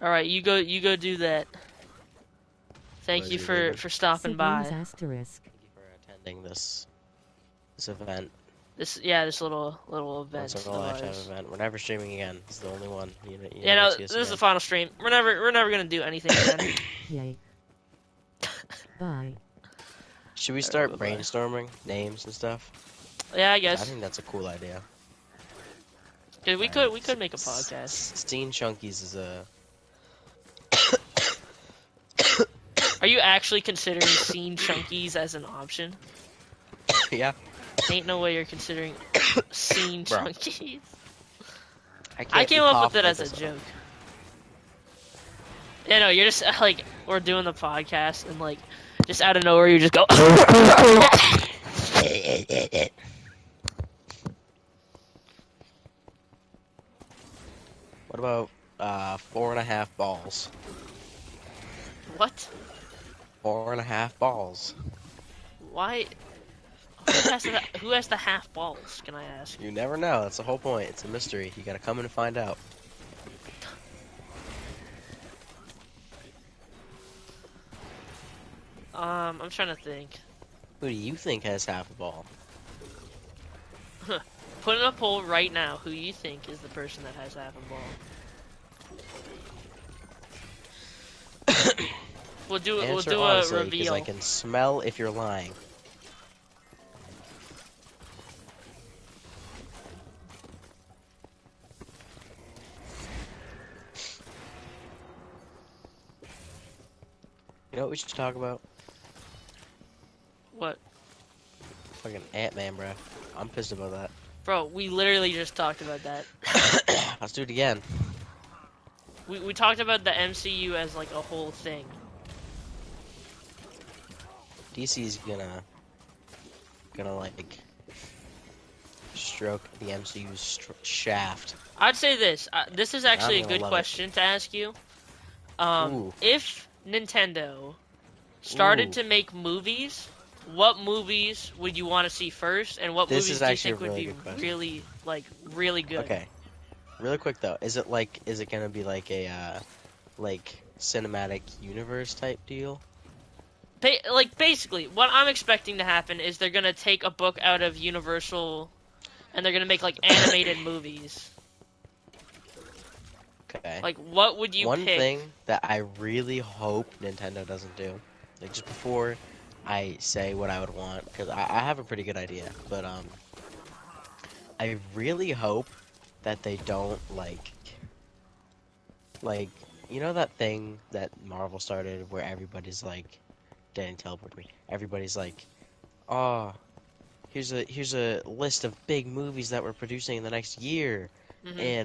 All right, you go do that. Thank Where's you he for leaving? stopping Siblings by. asterisk. Thank you for attending this event. This little event Once of in a lifetime ours. event. We're never streaming again. It's the only one. You Yeah, no, never see us this is the again. final stream. We're never gonna do anything again. Yay. Bye. Should we start bye-bye. brainstorming names and stuff? Yeah, I 'Cause I guess. think that's a cool idea. 'Cause we could make a podcast. Steen Chunkies is a. Are you actually considering Scene Chunkies as an option? Yeah. Ain't no way you're considering Scene Bro. Chunkies. I can't came be up with it confident as a this one. joke. Yeah, no, you're just like, we're doing the podcast and like, just out of nowhere you just go. What about 4.5 balls? What? 4.5 balls. Why? Who has the half balls? Can I ask? You never know. That's the whole point. It's a mystery. You gotta come in and find out. I'm trying to think. Who do you think has half a ball? Put in a poll right now. Who you think is the person that has half a ball? We'll do Answer a honestly, because reveal. I can smell if you're lying. You know what we should talk about? What? Fucking Ant-Man, bro. I'm pissed about that. Bro, we literally just talked about that. Let's do it again. We talked about the MCU as like a whole thing. DC's gonna like stroke the MCU's shaft. I'd say this. This is actually a gonna good love it. question to ask you. Ooh. If Nintendo started Ooh. to make movies, what movies would you want to see first, and what This movies is do you actually think a would really be good question. really good? Okay. Really quick though, is it gonna be like a like cinematic universe type deal? Basically, what I'm expecting to happen is they're gonna take a book out of Universal, and they're gonna make like animated movies. Okay. Like, what would you One pick? thing that I really hope Nintendo doesn't do, like just before I say what I would want, because I have a pretty good idea, but I really hope that they don't like you know that thing that Marvel started where everybody's like, Danny teleported me. Everybody's like, oh, here's a list of big movies that we're producing in the next year, Mhm.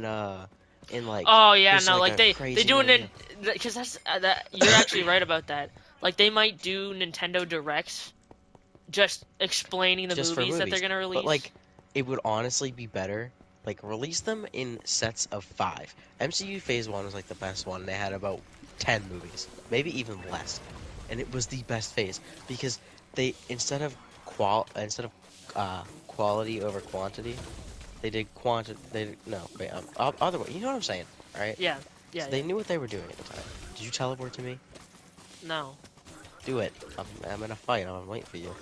and like Oh yeah, here's, no, like, like a they crazy doing movie. it because that's that you're actually right about that. Like they might do Nintendo Directs, just explaining the Just for movies that they're movies. gonna But release. like, it would honestly be better. Like, release them in sets of 5. MCU Phase 1 was like the best one. They had about 10 movies, maybe even less, and it was the best phase because they quality over quantity, they did quantity. They did, no wait other way. You know what I'm saying, all right? Yeah, So yeah, they yeah. knew what they were doing at the time. Did you teleport to me? No, Do it. I'm in a fight. I'm waiting for you.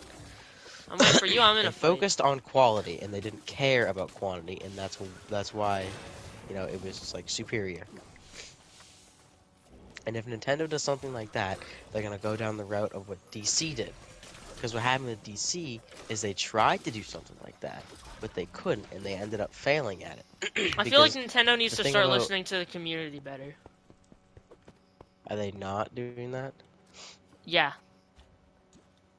I'm waiting for you. I'm in They a fight. focused on quality and they didn't care about quantity, and that's why, you know, it was just, like, superior. And if Nintendo does something like that, they're gonna go down the route of what DC did. Because what happened with DC is they tried to do something like that, but they couldn't, and they ended up failing at it. I feel like Because Nintendo needs the to thing start about, listening to the community better. are they not doing that? Yeah,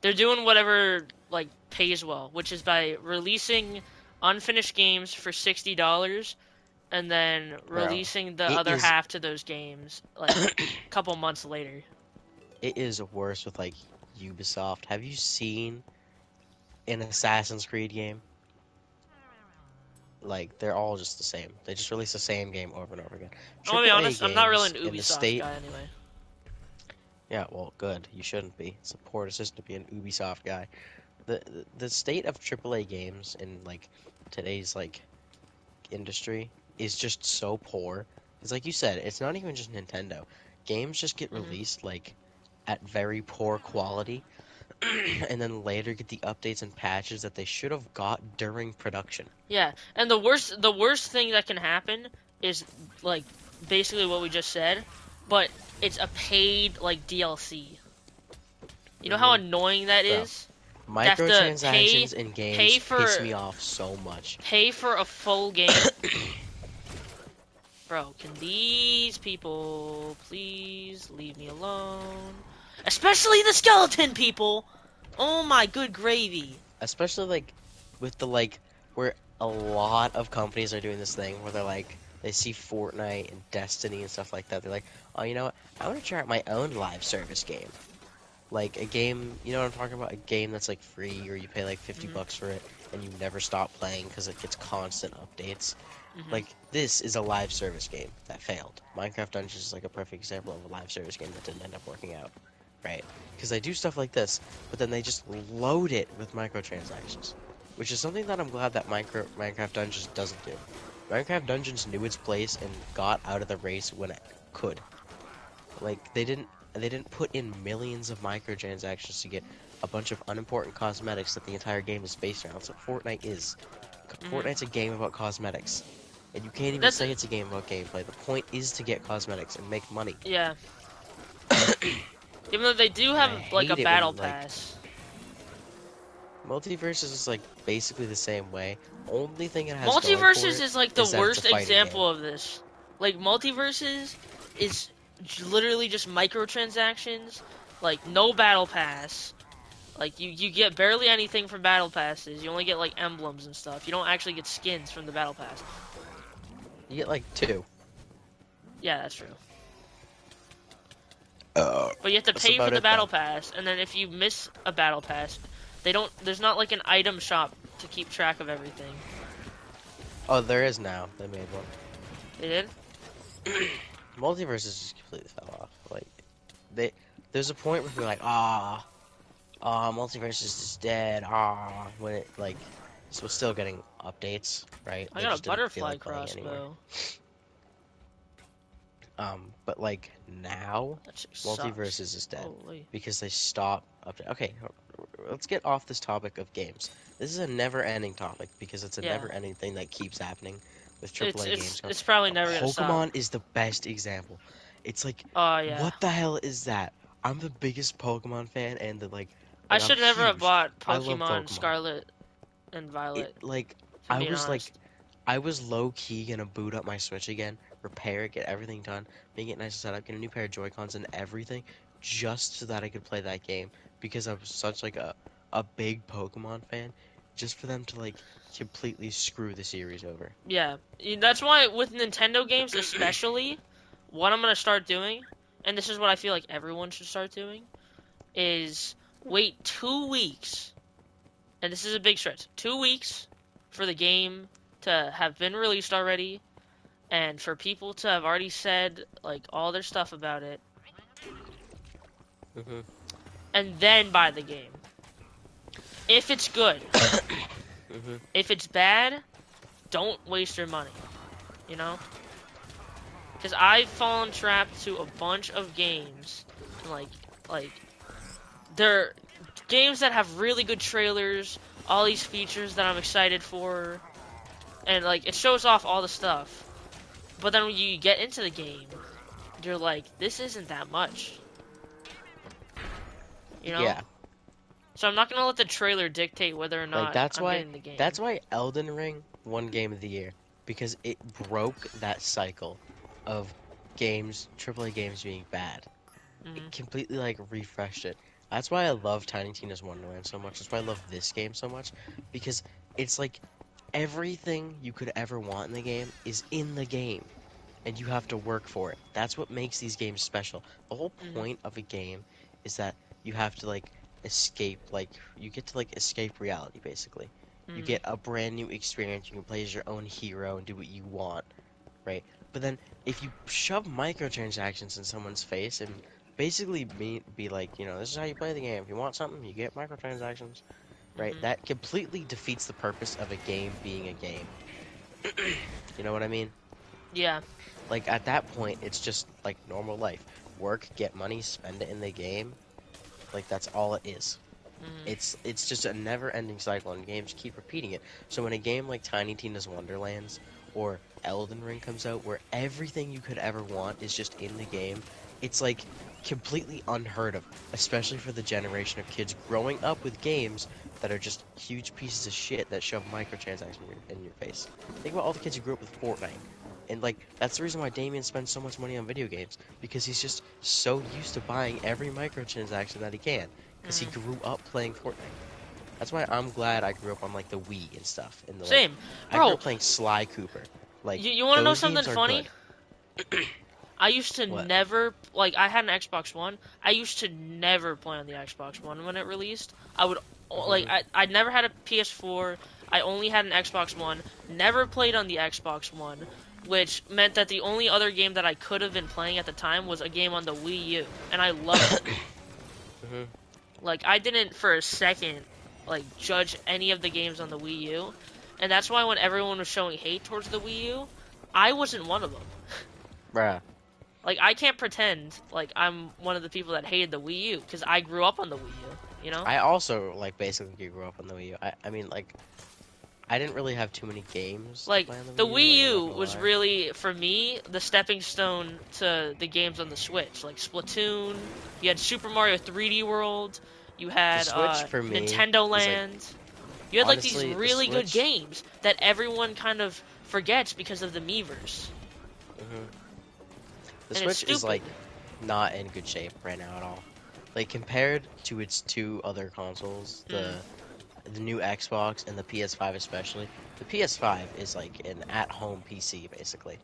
they're doing whatever like pays well, which is by releasing unfinished games for $60 and then Bro, releasing the it other is half to those games like a couple months later. it is worse with, like, Ubisoft. Have you seen an Assassin's Creed game? Like, they're all just the same. They just release the same game over and over again. I'm gonna be AAA honest, I'm not really games an in the Ubisoft state. guy anyway. Yeah, well, good. You shouldn't be. It's a poor decision to be an Ubisoft guy. The state of AAA games in, like, today's, like, industry is just so poor. It's like you said, it's not even just Nintendo. Games just get Mhm. released, like, at very poor quality, and then later get the updates and patches that they should have got during production. Yeah, and the worst thing that can happen is like basically what we just said, but it's a paid like DLC. You know how Hmm. annoying that Bro, is? To have to microtransactions in pay games piss for me off so much. pay for a full game. Bro, can these people please leave me alone? Especially the skeleton people. Oh my good gravy. Especially, like, with the, like, where a lot of companies are doing this thing where they're like, they see Fortnite and Destiny and stuff like that. They're like, oh, you know what? I want to try out my own live service game. Like a game, you know what I'm talking about? A game that's like free, or you pay like 50 Mhm. bucks for it and you never stop playing because it gets constant updates. Mhm. Like, this is a live service game that failed. Minecraft Dungeons is like a perfect example of a live service game that didn't end up working out, right? Because they do stuff like this, but then they just load it with microtransactions, which is something that I'm glad that Minecraft Dungeons doesn't do. Minecraft Dungeons knew its place and got out of the race when it could. Like they didn't put in millions of microtransactions to get a bunch of unimportant cosmetics that the entire game is based around. That's what Fortnite is. Fortnite's a game about cosmetics. And you can't even say it's a game about gameplay. The point is to get cosmetics and make money. Yeah. Even though they do have like a battle pass. Multiverses is like basically the same way. Only thing it has Multiverses is like the worst example game. of this. Like Multiverses is literally just microtransactions, like no battle pass. Like you get barely anything from battle passes. You only get like emblems and stuff. You don't actually get skins from the battle pass. You get like 2. Yeah, that's true. But you have to pay for the battle pass, and then if you miss a battle pass, they don't. There's not like an item shop to keep track of everything. Oh, there is now. They made one. They did? Multiverses just completely fell off. Like there's a point where we're like, Multiverses is dead. When it like, so we're still getting updates, right? I got a butterfly crossbow. But like now, Multiverses is dead because they stopped update. Okay, let's get off this topic of games. This is a never-ending topic because it's a never-ending thing that keeps happening with AAA games. It's probably never gonna stop. Pokemon is the best example. It's like, what the hell is that? I'm the biggest Pokemon fan, and I should never have bought Pokemon Scarlet and Violet. I was low-key gonna boot up my Switch again, repair it, get everything done, make it nice and set up, get a new pair of Joy-Cons and everything, just so that I could play that game, because I was such like a big Pokemon fan, just for them to like completely screw the series over. Yeah, that's why with Nintendo games especially, what I'm gonna start doing, and this is what I feel like everyone should start doing, is wait 2 weeks, and this is a big stretch, 2 weeks for the game to have been released already, and for people to have already said like all their stuff about it, and then buy the game. If it's good. If it's bad, don't waste your money. You know? Because I've fallen trapped to a bunch of games, like they're games that have really good trailers, all these features that I'm excited for, and like it shows off all the stuff. But then when you get into the game, you're like, this isn't that much. You know? Yeah. So I'm not gonna let the trailer dictate whether or not I'm getting the game. That's why Elden Ring won Game of the Year, because it broke that cycle of games, AAA games being bad. It completely like refreshed it. That's why I love Tiny Tina's Wonderland so much. That's why I love this game so much, because it's like everything you could ever want in the game is in the game, and you have to work for it. That's what makes these games special. The whole point of a game is that you have to like escape, like you get to like escape reality basically. You get a brand new experience. You can play as your own hero and do what you want, right? But then if you shove microtransactions in someone's face and basically be like, you know, this is how you play the game. If you want something, you get microtransactions, right? That completely defeats the purpose of a game being a game. You know what I mean? Yeah. Like at that point, it's just like normal life. Work, get money, spend it in the game. Like that's all it is. It's just a never-ending cycle, and games keep repeating it. So when a game like Tiny Tina's Wonderlands or Elden Ring comes out, where everything you could ever want is just in the game, it's like completely unheard of, especially for the generation of kids growing up with games that are just huge pieces of shit that shove microtransactions in your face. Think about all the kids who grew up with Fortnite. And like that's the reason why Damien spends so much money on video games, because he's just so used to buying every microtransaction that he can, because he grew up playing Fortnite. That's why I'm glad I grew up on like the Wii and stuff. In the, Same, I grew up playing Sly Cooper. Like you want to know something funny? I used to never, like, I had an Xbox One. I used to never play on the Xbox One when it released. I would, like, I never had a PS4. I only had an Xbox One. Never played on the Xbox One, which meant that the only other game that I could have been playing at the time was a game on the Wii U, and I loved it. hmm Like, I didn't for a second, like, judge any of the games on the Wii U. And that's why when everyone was showing hate towards the Wii U, I wasn't one of them. Bruh. Like, I can't pretend like I'm one of the people that hated the Wii U, because I grew up on the Wii U, you know? I also, like, basically grew up on the Wii U. I mean, like, I didn't really have too many games to Like, play on the the Wii U, Wii like, I'm U not gonna was lie. really, for me, the stepping stone to the games on the Switch. Like, Splatoon, you had Super Mario 3D World, you The had Switch, for me, Nintendo is, like, Land. You had, like, these honestly, the really good Switch... games that everyone kind of forgets because of the Miiverse. hmm The And it's Switch is, stupid. like, not in good shape right now at all. Like, compared to its two other consoles, Mm, the new Xbox and the PS5 especially, the PS5 is like an at-home PC basically.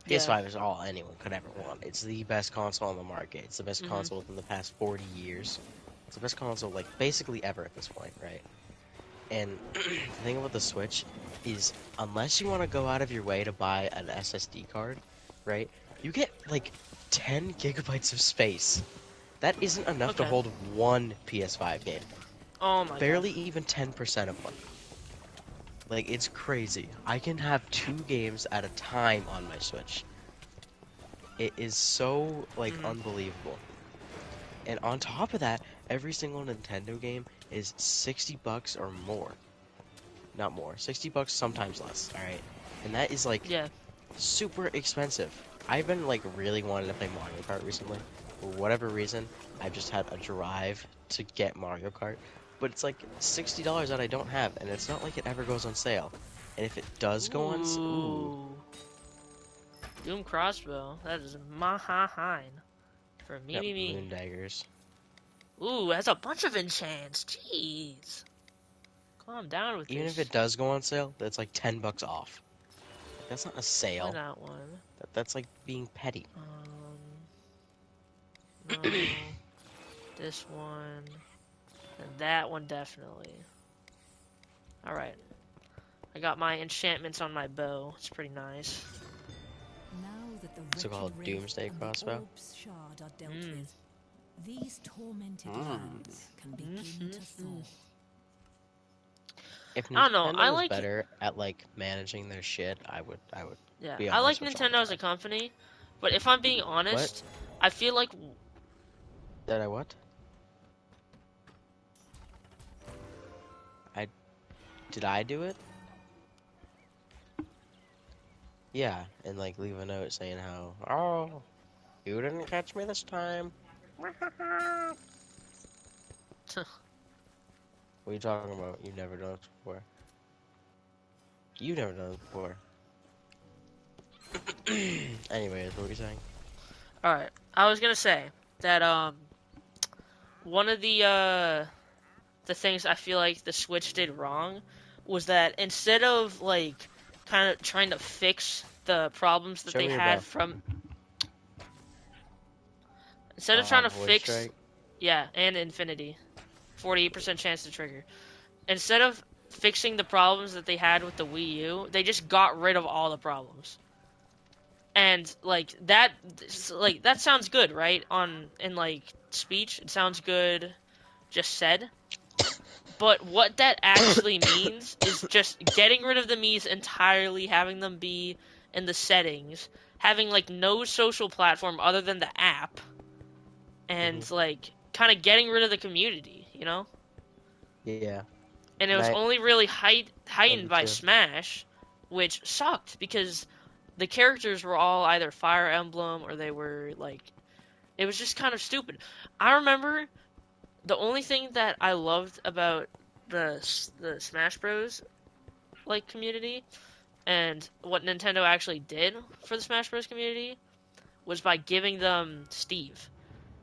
yeah. PS5 is all anyone could ever want. It's the best console on the market. It's the best hmm console within the past 40 years. It's the best console like basically ever at this point, right? And the thing about the Switch is unless you want to go out of your way to buy an SSD card, right? You get like 10 gigabytes of space. That isn't enough to Okay. hold one PS5 game. Oh my god. Barely even 10% of one. Like, it's crazy. I can have 2 games at a time on my Switch. It is so, like, hmm unbelievable. And on top of that, every single Nintendo game is 60 bucks or more. Not more. 60 bucks, sometimes less, alright? And that is, like, Yeah. super expensive. I've been, like, really wanting to play Mario Kart recently. For whatever reason, I've just had a drive to get Mario Kart. But it's, like, $60 that I don't have, and it's not like it ever goes on sale. And if it does go on, ooh, Ooh. Doom Crossbow. That is Mahahine. For me, yep, me, Moon me. Daggers. Ooh, it has a bunch of enchants. Jeez. Calm down with Even if this. it does go on sale, that's like 10 bucks off. That's not a Play sale. that one. That's like being petty. No. This one. And that one definitely. Alright. I got my enchantments on my bow. It's pretty nice. Now that the So called wretched Doomsday Wraith and Crossbow? the Orb's shard are dealt Mm. with, these tormented lands can begin to thaw. If I don't know. I Nintendo was like better at like managing their shit, I would yeah, be I on my like Switch all the Nintendo as a time. company, but if I'm being What? honest, I feel like Did I what? Did I do it? Yeah, and like leave a note saying how, oh, you didn't catch me this time. What are you talking about? You've never done this before. You've never done this before. Anyways, what were you saying? Alright. I was gonna say that one of the things I feel like the Switch did wrong was that instead of like kind of trying to fix the problems that Show they me your had bow. from instead of trying to Void fix Strike. yeah, and Infinity. 48% chance to trigger. Instead of fixing the problems that they had with the Wii U, they just got rid of all the problems. And like that sounds good, right? On in like speech, it sounds good just said. But what that actually means is just getting rid of the Mii's entirely, having them be in the settings, having like no social platform other than the app, and like kind of getting rid of the community, you know? Yeah, And it and was only really I heightened do by too. Smash, which sucked because the characters were all either Fire Emblem or they were like it was just kind of stupid. I remember the only thing that I loved about the Smash Bros like community and what Nintendo actually did for the Smash Bros community was by giving them Steve.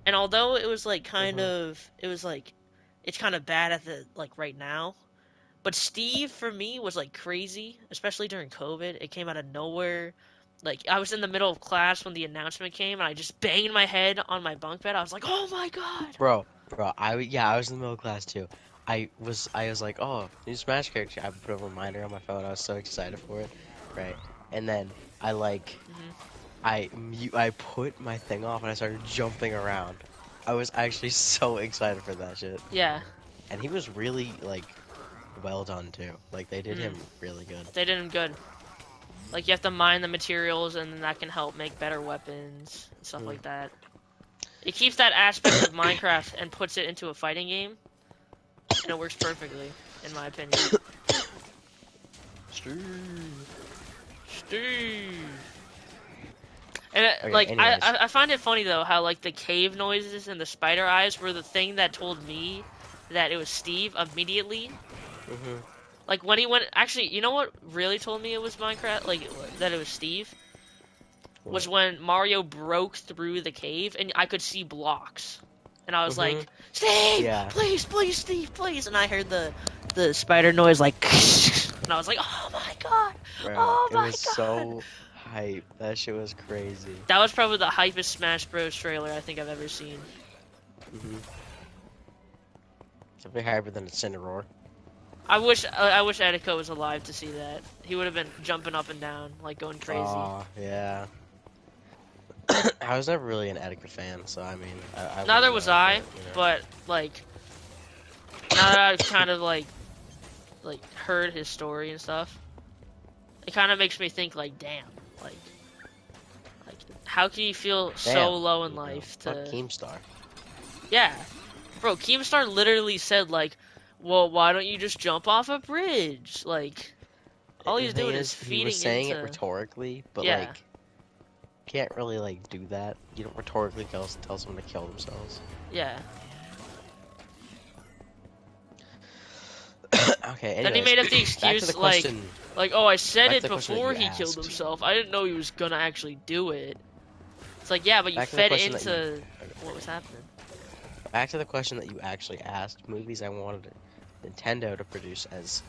And although it was like it was like it's kind of bad at the like right now, but Steve for me was like crazy, especially during COVID. It came out of nowhere. Like I was in the middle of class when the announcement came, and I just banged my head on my bunk bed. I was like, "Oh my god!" Bro, I was in the middle of class too. I was like, oh, new Smash character. I put a reminder on my phone. I was so excited for it, right? And then I hmm I put my thing off and I started jumping around. I was actually so excited for that shit. Yeah, And he was really, like, well done, too. Like, they did him really good. they did him good. Like, you have to mine the materials, and then that can help make better weapons and stuff like that. It keeps that aspect of Minecraft and puts it into a fighting game, and it works perfectly, in my opinion. Steve. And Okay, like, anyways. I find it funny though how like the cave noises and the spider eyes were the thing that told me that it was Steve immediately. Like when he went, actually, you know what really told me it was Minecraft, like that it was Steve, was when Mario broke through the cave and I could see blocks, and I was like, Steve, Yeah. please, please, Steve, please, and I heard the spider noise like, and I was like, oh my god, Bro, oh it my was god. so hype. That shit was crazy. That was probably the hypest Smash Bros. Trailer I think I've ever seen. Something hyper than a Cineroar. I wish Etika was alive to see that. He would have been jumping up and down, like going crazy. Oh, yeah. I was never really an Etika fan, so I mean, I Neither wouldn't was know, I, you know. but like now that I've kind of like heard his story and stuff, it kind of makes me think like, damn, like how can you feel so Damn, low in you know, life fuck to? Keemstar. Yeah, bro, Keemstar literally said like, well, why don't you just jump off a bridge? Like, all The he's thing doing is he feeding was saying into. it rhetorically, but Yeah. like, can't really like do that. You don't rhetorically tell someone to kill themselves. Yeah. Okay. Then he Anyways, made up the back to excuse the question. like, oh, I said Back it to the question that before you he killed asked. himself. I didn't know he was gonna actually do it. It's like, yeah, but you Back to the fed question that into what was happening. Back to the question that you actually asked. Movies I wanted Nintendo to produce as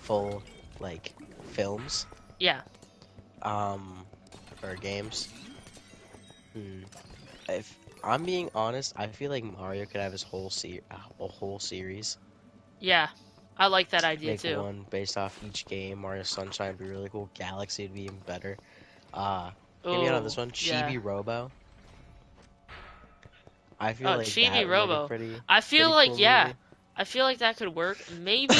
full, like, films. Yeah. Or games. If I'm being honest, I feel like Mario could have his whole a whole series. Yeah. I like that idea Make too. one based off each game. Mario Sunshine would be really cool. Galaxy would be even better. Hear me out on this one. yeah. Chibi Robo. I feel Oh, like Chibi that would Robo. make a pretty. I feel pretty like, cool yeah. movie. I feel like that could work. Maybe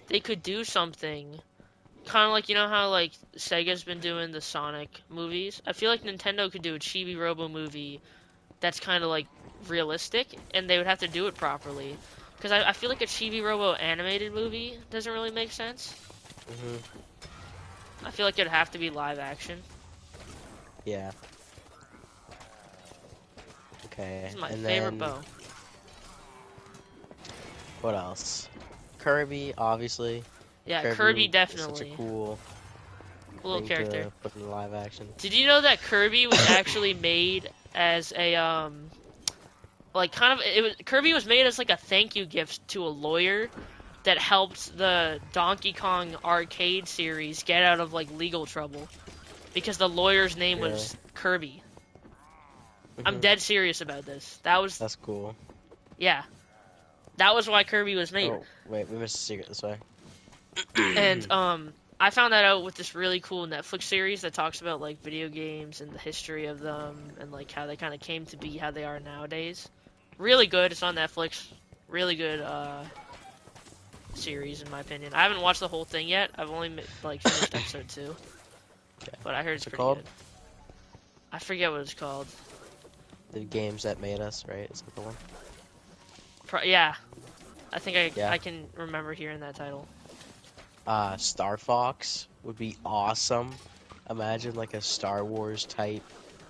they could do something. Kind of like, you know how, like, Sega's been doing the Sonic movies? I feel like Nintendo could do a Chibi Robo movie that's kind of, like, realistic, and they would have to do it properly. Because I feel like a Chibi Robo animated movie doesn't really make sense. I feel like it'd have to be live action. Yeah. Okay. This is my and favorite then, bow. What else? Kirby, obviously. Yeah, Kirby would be definitely. Such a cool Little thing character. to put in live action. Did you know that Kirby was actually made as a like kind of Kirby was made as like a thank you gift to a lawyer that helped the Donkey Kong arcade series get out of like legal trouble because the lawyer's name was Kirby. I'm dead serious about this. That's cool. Yeah. That was why Kirby was made. Oh, wait, we missed a secret this way. And I found that out with this really cool Netflix series that talks about like video games and the history of them and like how they kind of came to be how they are nowadays. Really good. It's on Netflix. Really good series in my opinion. I haven't watched the whole thing yet. I've only like finished episode 2. Okay. But I heard it's What's it pretty called? good. I forget what it's called. The Games That Made Us, right? Is that the one? Yeah. I think Yeah. I can remember hearing that title. Star Fox would be awesome. Imagine like a Star Wars type,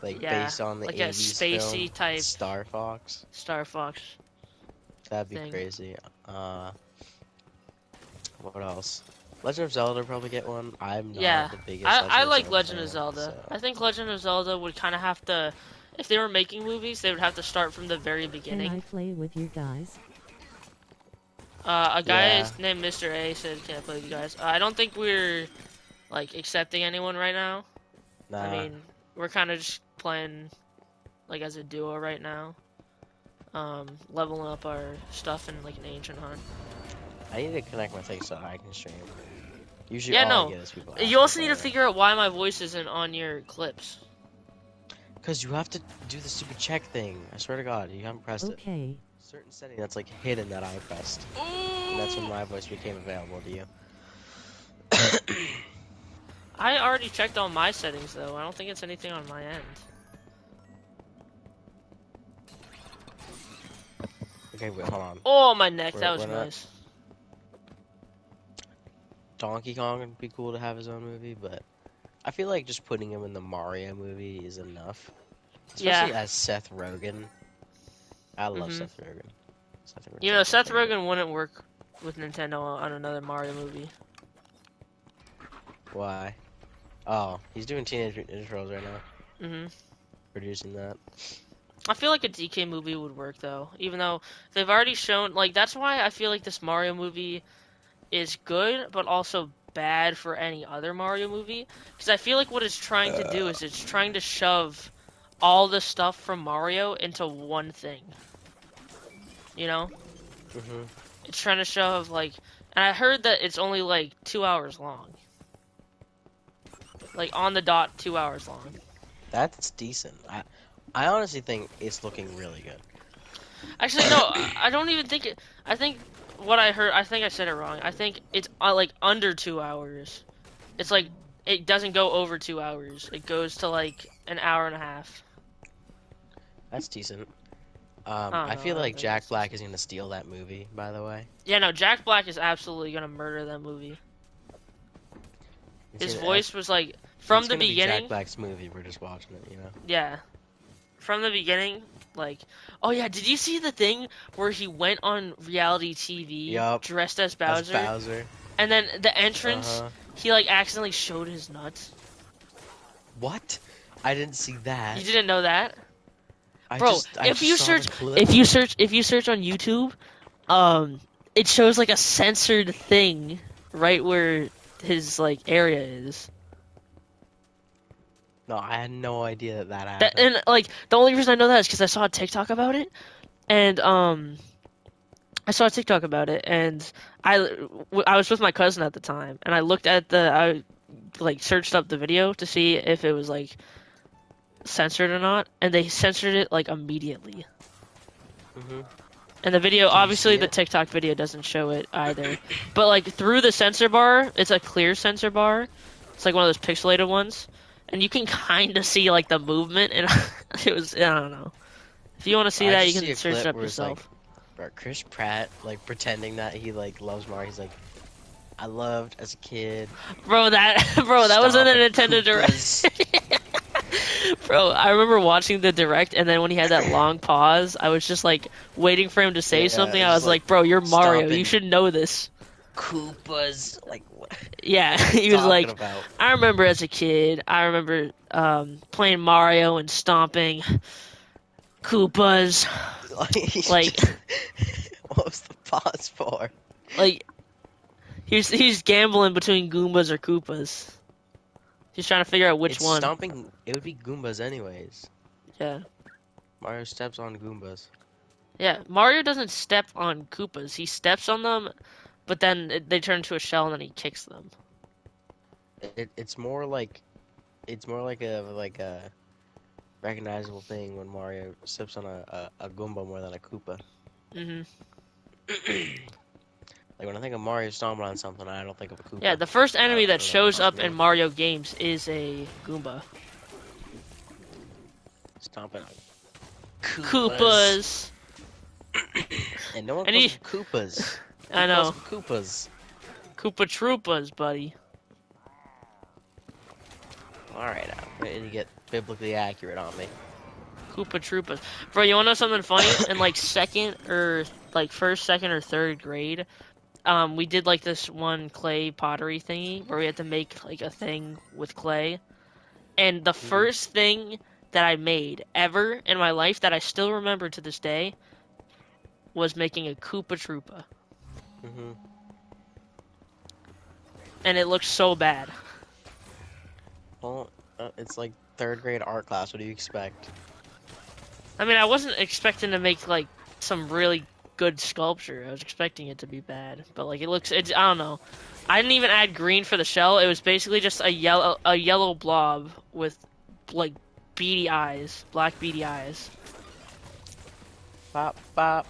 like Yeah, based on the like a 80s spacey film, type Star Fox. Star Fox. That'd be thing. crazy. What else? Legend of Zelda would probably get one. I'm not Yeah. the biggest. I like Zelda Legend fan, of Zelda. so- I think Legend of Zelda would kind of have to, if they were making movies, they would have to start from the very Can I beginning. play with you guys? A guy Yeah. named Mr. A said, "Can I play with you guys?" I don't think we're like accepting anyone right now. Nah, I mean, we're kind of just playing like as a duo right now, leveling up our stuff in like an ancient hunt. I need to connect my thing so I can stream. Usually Yeah, all no. I get is people You asking also need for to it. figure out why my voice isn't on your clips. Because you have to do the stupid check thing. I swear to God, you haven't pressed it. Okay. Certain setting that's like hidden that I pressed. And that's when my voice became available to you. I already checked all my settings though. I don't think it's anything on my end. Okay, wait, hold on. Oh, my neck. We're- That was we're not- nice. Donkey Kong would be cool to have his own movie, but I feel like just putting him in the Mario movie is enough. Especially Yeah. as Seth Rogen. I love Mhm. Seth Rogen. You know, Seth Rogen. Rogen wouldn't work with Nintendo on another Mario movie. Why? Oh, he's doing Teenage Mutant Ninja Turtles right now. hmm Producing that. I feel like a DK movie would work though, even though they've already shown. Like that's why I feel like this Mario movie is good, but also bad for any other Mario movie. Because I feel like what it's trying to do is it's trying to shove all the stuff from Mario into one thing. You know, hmm it's trying to shove like, and I heard that it's only like 2 hours long. Like on the dot, 2 hours long. That's decent. I honestly think it's looking really good. Actually, no, I don't even think it. I think what I heard. I think I said it wrong. I think it's like under 2 hours. It's like it doesn't go over 2 hours. It goes to like an hour and a half. That's decent. I I feel don't like think Jack it's Black is gonna steal that movie, by the way. Yeah, no, Jack Black is absolutely gonna murder that movie. His voice was like from it's the gonna be Jack beginning. Black's movie. We're just watching it, you know. Yeah, from the beginning. Like, oh yeah, did you see the thing where he went on reality TV Yup. dressed as That's Bowser, Bowser. and then the entrance, Uh-huh. he like accidentally showed his nuts. What? I didn't see that. You didn't know that? I Bro, just, I if just you saw the search clip. if you search on YouTube, it shows like a censored thing right where his like area is. No, I had no idea that that That happened. and like the only reason I know that is because I saw a TikTok about it, and I was with my cousin at the time, and I looked at I like searched up the video to see if it was like censored or not, and they censored it like immediately. hmm And the video, Can you obviously, see the it? TikTok video doesn't show it either. But like through the censor bar, it's a clear censor bar. It's like one of those pixelated ones, and you can kind of see like the movement. And it was, I don't know. If you want to see I that, just you see can a search it clip up where it's like, yourself. bro, Chris Pratt like pretending that he like loves Mario. He's like, I loved as a kid. Bro, that was in the stomping Nintendo Koopas. Direct. Bro, I remember watching the Direct, and then when he had that long pause, I was just like waiting for him to say Yeah, something. it's I was just like, "Bro, you're Mario. You stomping should know this." Koopas. Like, what? Yeah, What are you he was talking like, about? I remember as a kid, I remember playing Mario and stomping Koopas. Like- what was the pause for? Like, he's gambling between Goombas or Koopas. He's trying to figure out which It's one. stomping. It would be Goombas anyways. Yeah. Mario steps on Goombas. Yeah, Mario doesn't step on Koopas. He steps on them, but then they turn into a shell and then he kicks them. It's more like a recognizable thing when Mario steps on a Goomba more than a Koopa. hmm Like when I think of Mario stomping on something, I don't think of a Koopa. Yeah, the first enemy I that don't know shows about up me. in Mario games is a Goomba. Stomping on Koopas. And no one And calls he- them Koopas. I Who know. calls them Koopas. Koopa Troopas, buddy. Alright, I'm ready to get biblically accurate on me. Koopa Troopas. Bro, you wanna know something funny? In like first, second, or third grade, we did like this one clay pottery thingy where we had to make like a thing with clay. And the first thing that I made ever in my life that I still remember to this day was making a Koopa Troopa. hmm And it looked so bad. Well, it's like third grade art class. What do you expect? I mean, I wasn't expecting to make like some really good sculpture. I was expecting it to be bad, but like I don't know. I didn't even add green for the shell. It was basically just a yellow blob with like beady eyes, black beady eyes. Bop bop.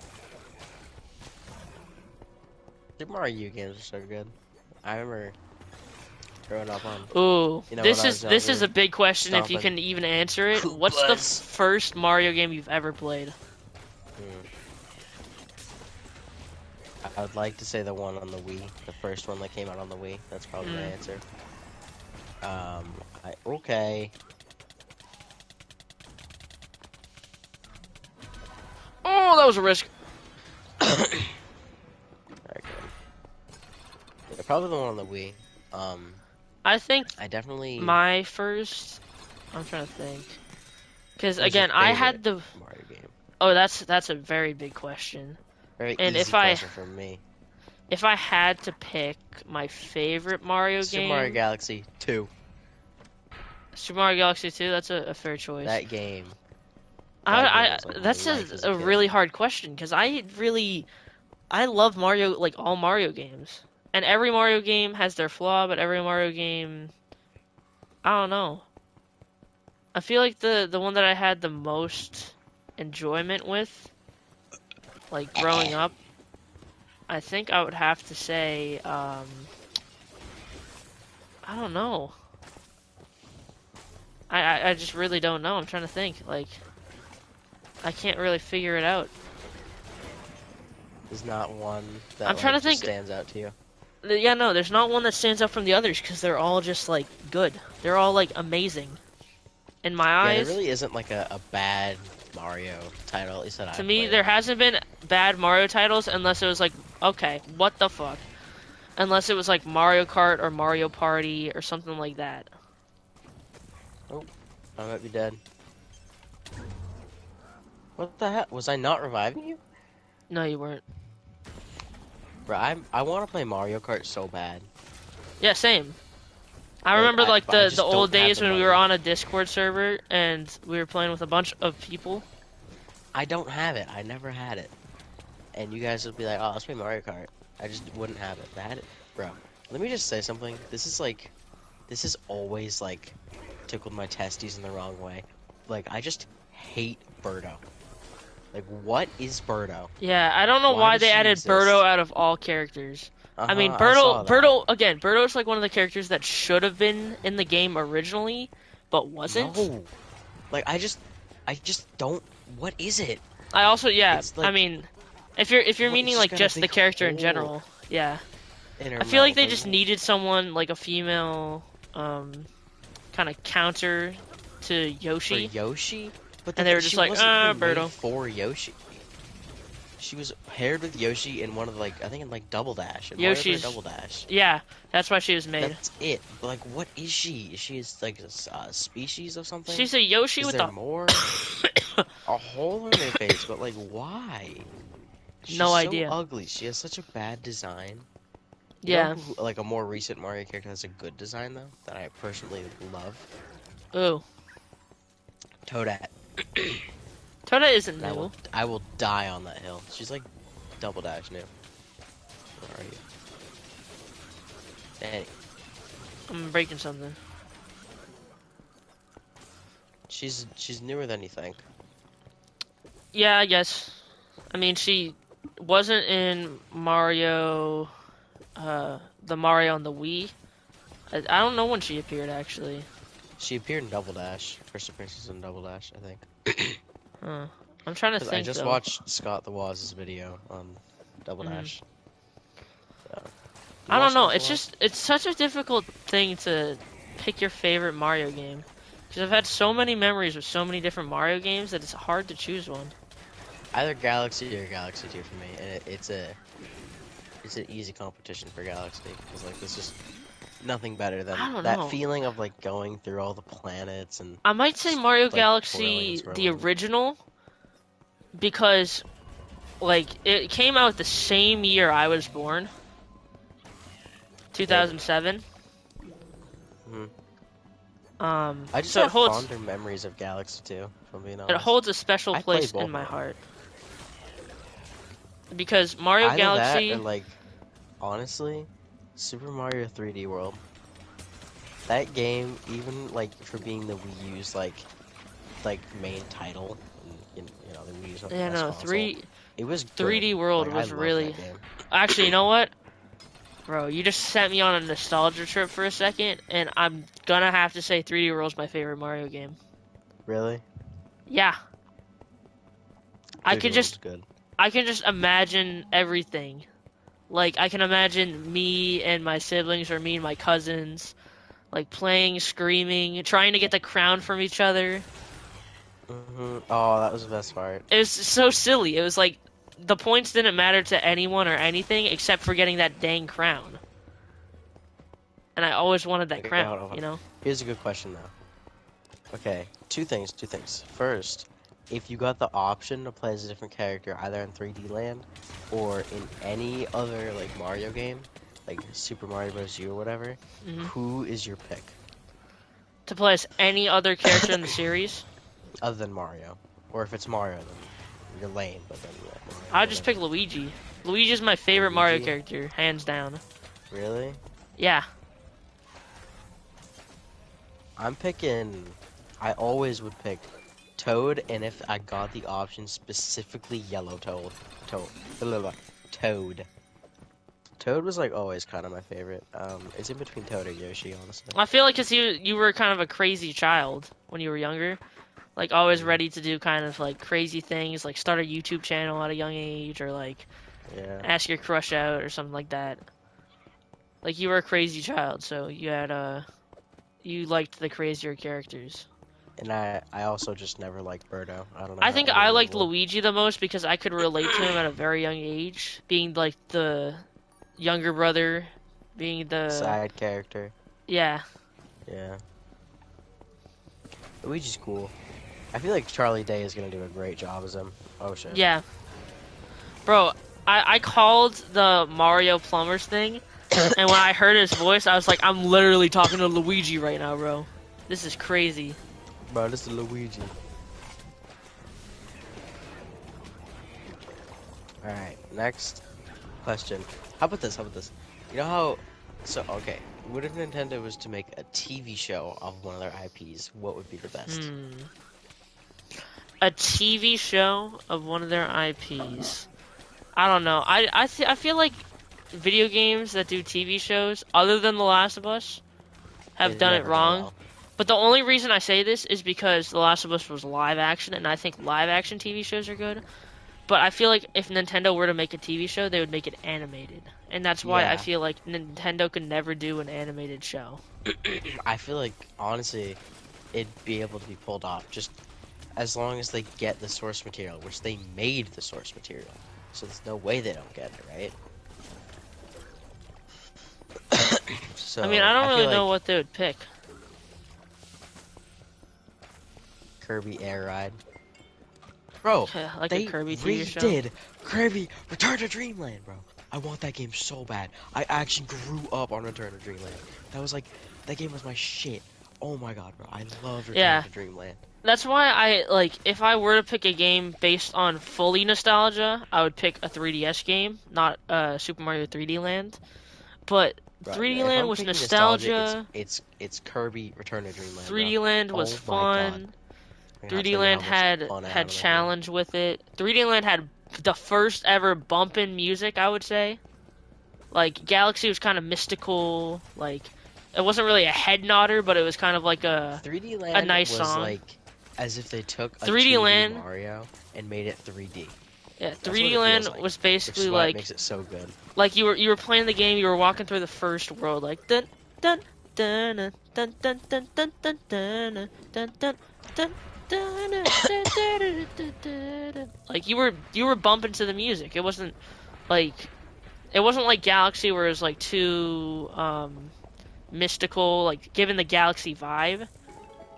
Super Mario games are so good. I remember growing up on. Ooh, You know, this when I is was this is a younger, big question if you stomping can even answer it. What's the Koopas. first Mario game you've ever played? I would like to say the one on the Wii, the first one that came out on the Wii. That's probably my answer. Okay. Oh, that was a risk. Very good. Yeah, probably the one on the Wii. I think I definitely. my first. I'm trying to think. Because What was your again, I had favorite the. Mario game. Oh, that's a very big question. Very And easy question for me. if I had to pick my favorite Mario Super game, Mario Galaxy 2. Super Mario Galaxy 2, that's a fair choice. That game. That's life as a a kid. really hard question because I love Mario, like all Mario games, and every Mario game has their flaw, but every Mario game, I don't know. I feel like the one that I had the most enjoyment with, like growing up, I think I would have to say, I don't know. I just really don't know. I'm trying to think. Like, I can't really figure it out. There's not one that I'm trying to just think. stands out to you. Yeah, no, there's not one that stands out from the others because they're all just like good. They're all like amazing. In my Yeah, eyes, there really isn't like a bad Mario title, at least that to I've me, played. there hasn't been bad Mario titles unless it was like, okay, what the fuck? Unless it was like Mario Kart or Mario Party or something like that. I might be dead. What the heck? Was I not reviving you? No, you weren't. Bro, I want to play Mario Kart so bad. Yeah, same. I Like, remember like but I the just old don't have days the when we money. were on a Discord server and we were playing with a bunch of people. I don't have it. I never had it. And you guys would be like, oh, let's play Mario Kart. I just wouldn't have it. I had it. Bro, let me just say something. This is always like tickled my testes in the wrong way. Like, I just hate Birdo. Like, what is Birdo? Yeah, I don't know Why why does they she added exist? Birdo out of all characters. I mean, I saw that. Birdo's like one of the characters that should have been in the game originally, but wasn't. No. Like, I just don't. What is it? I also, yeah, It's I like- mean, if you're It's meaning just like got a just the big character in hole general, yeah. in her I feel like mouth, they just needed someone like a female, kind of counter to for Yoshi. Yoshi. But And they were she just like, wasn't even made Birdo. for Yoshi. She was paired with Yoshi in one of the, like, I think in like Double Dash. In Yoshi's- Mario Kart Double Dash. Yeah, that's why she was made. That's it. But like, what is she? Is she like a species of something? She's a Yoshi Is with there a more? A hole in her face, but like, why? She's No so idea. ugly. She has such a bad design. You Yeah. know who, like a more recent Mario character has a good design though, that I personally love. Ooh, Toadette. Toda isn't And new. I will die on that hill. She's like Double Dash new. Where are you? Hey, I'm breaking something. she's newer than you think. Yeah, I guess. I mean, she wasn't in Mario, the Mario on the Wii. I don't know when she appeared actually. She appeared in Double Dash. First appearance in Double Dash, I think. Huh. I'm trying to 'Cause think. I just though. watched Scott the Waz's video on Double Mhm. Dash. So, you I watch don't know. Scott the It's Woz? just it's such a difficult thing to pick your favorite Mario game because I've had so many memories with so many different Mario games that it's hard to choose one. Either Galaxy or Galaxy 2 for me, and it's an easy competition for Galaxy because like there's just nothing better than I don't that know. feeling of like going through all the planets and I might say Just, Mario like, Galaxy twirling and the swirling. original because like it came out the same year I was born. 2007. Mhm. I just so it have holds fonder memories of Galaxy 2, if I'm being it honest. holds a special I played place both in my of them. heart. Because Mario Either Galaxy that or like, honestly, Super Mario 3D World. That game, even like for being the Wii U's like like main title. And, the Wii is not the Yeah, best no, console. It was 3D good. World Like, I was love really. that game. Actually, you know what? Bro, you just sent me on a nostalgia trip for a second, and I'm gonna have to say 3D World's my favorite Mario game. Really? Yeah, I 3D could World was just good. I can just imagine everything. Like I can imagine me and my siblings or me and my cousins like playing, screaming, trying to get the crown from each other. Oh, that was the best part. It was so silly. It was like the points didn't matter to anyone or anything except for getting that dang crown. And I always wanted that Okay, crown, hold on. you know? Here's a good question though. Okay, two things. First, if you got the option to play as a different character either in 3D Land or in any other like Mario game, like Super Mario Bros. U or whatever, Hmm. who is your pick To play as any other character in the series, other than Mario? Or if it's Mario, then you're lame. But then yeah, Mario, I'd just whatever. pick Luigi. Luigi's my favorite Mario Luigi? character, hands down. Really? Yeah. I'm picking. I always would pick Toad, and if I got the option, specifically Yellow Toad. Blah, blah. Toad. Toad was like always kind of my favorite. It's in between Toad or Yoshi, honestly. I feel like 'cause you were kind of a crazy child when you were younger. Like always ready to do kind of like crazy things, like start a YouTube channel at a young age or like Yeah. ask your crush out or something like that. Like you were a crazy child, so you had you liked the crazier characters. And I also just never liked Birdo. I don't know. I how think I anyone liked would. Luigi the most because I could relate to him at a very young age, being like the younger brother, being the Side character. yeah. Yeah. Luigi's cool. I feel like Charlie Day is gonna do a great job as him. Oh shit. Yeah. Bro, I called the Mario Plumbers thing, and when I heard his voice, I was like, I'm literally talking to Luigi right now, bro. This is crazy. Bro, this is Luigi. Alright, next question. How about this? You know how... So, okay. What if Nintendo was to make a TV show of one of their IPs? What would be the best? A TV show of one of their IPs. I don't know. I feel like video games that do TV shows, other than The Last of Us, have They've done it never wrong. well. But the only reason I say this is because The Last of Us was live action, and I think live action TV shows are good. But I feel like if Nintendo were to make a TV show, they would make it animated. And that's why I Yeah. feel like Nintendo could never do an animated show. I feel like, honestly, it'd be able to be pulled off. Just as long as they get the source material, which they made the source material. So there's no way they don't get it, right? So I mean, I don't feel really know like what they would pick. Kirby Air Ride. Bro, Like they a Kirby TV show. redid Kirby Return to Dreamland, bro. I want that game so bad. I actually grew up on Return to Dreamland. That game was my shit. Oh my god, bro. I love Return Yeah. to Dreamland. That's why I, like, if I were to pick a game based on fully nostalgia, I would pick a 3DS game, not Super Mario 3D Land. But Bro, 3D if Land I'm was picking nostalgia. it's Kirby Return to Dreamland. 3D bro. Land was Oh my God. fun. I cannot 3D tell you Land how much had fun I had in that game. challenge with it. 3D Land had the first ever bump in music, I would say. Like Galaxy was kind of mystical, like it wasn't really a head nodder, but it was kind of like a 3D Land nice was song. like as if they took a 3D 2D Land- Mario and made it 3D. yeah, That's 3D what it Land feels like, was Which basically is why it like makes it so good. you were playing the game, you were walking through the first world like dun dun dun dun dun dun dun dun dun dun dun dun. Like you were bumping to the music. It wasn't like Galaxy where it was like too mystical, like giving the Galaxy vibe.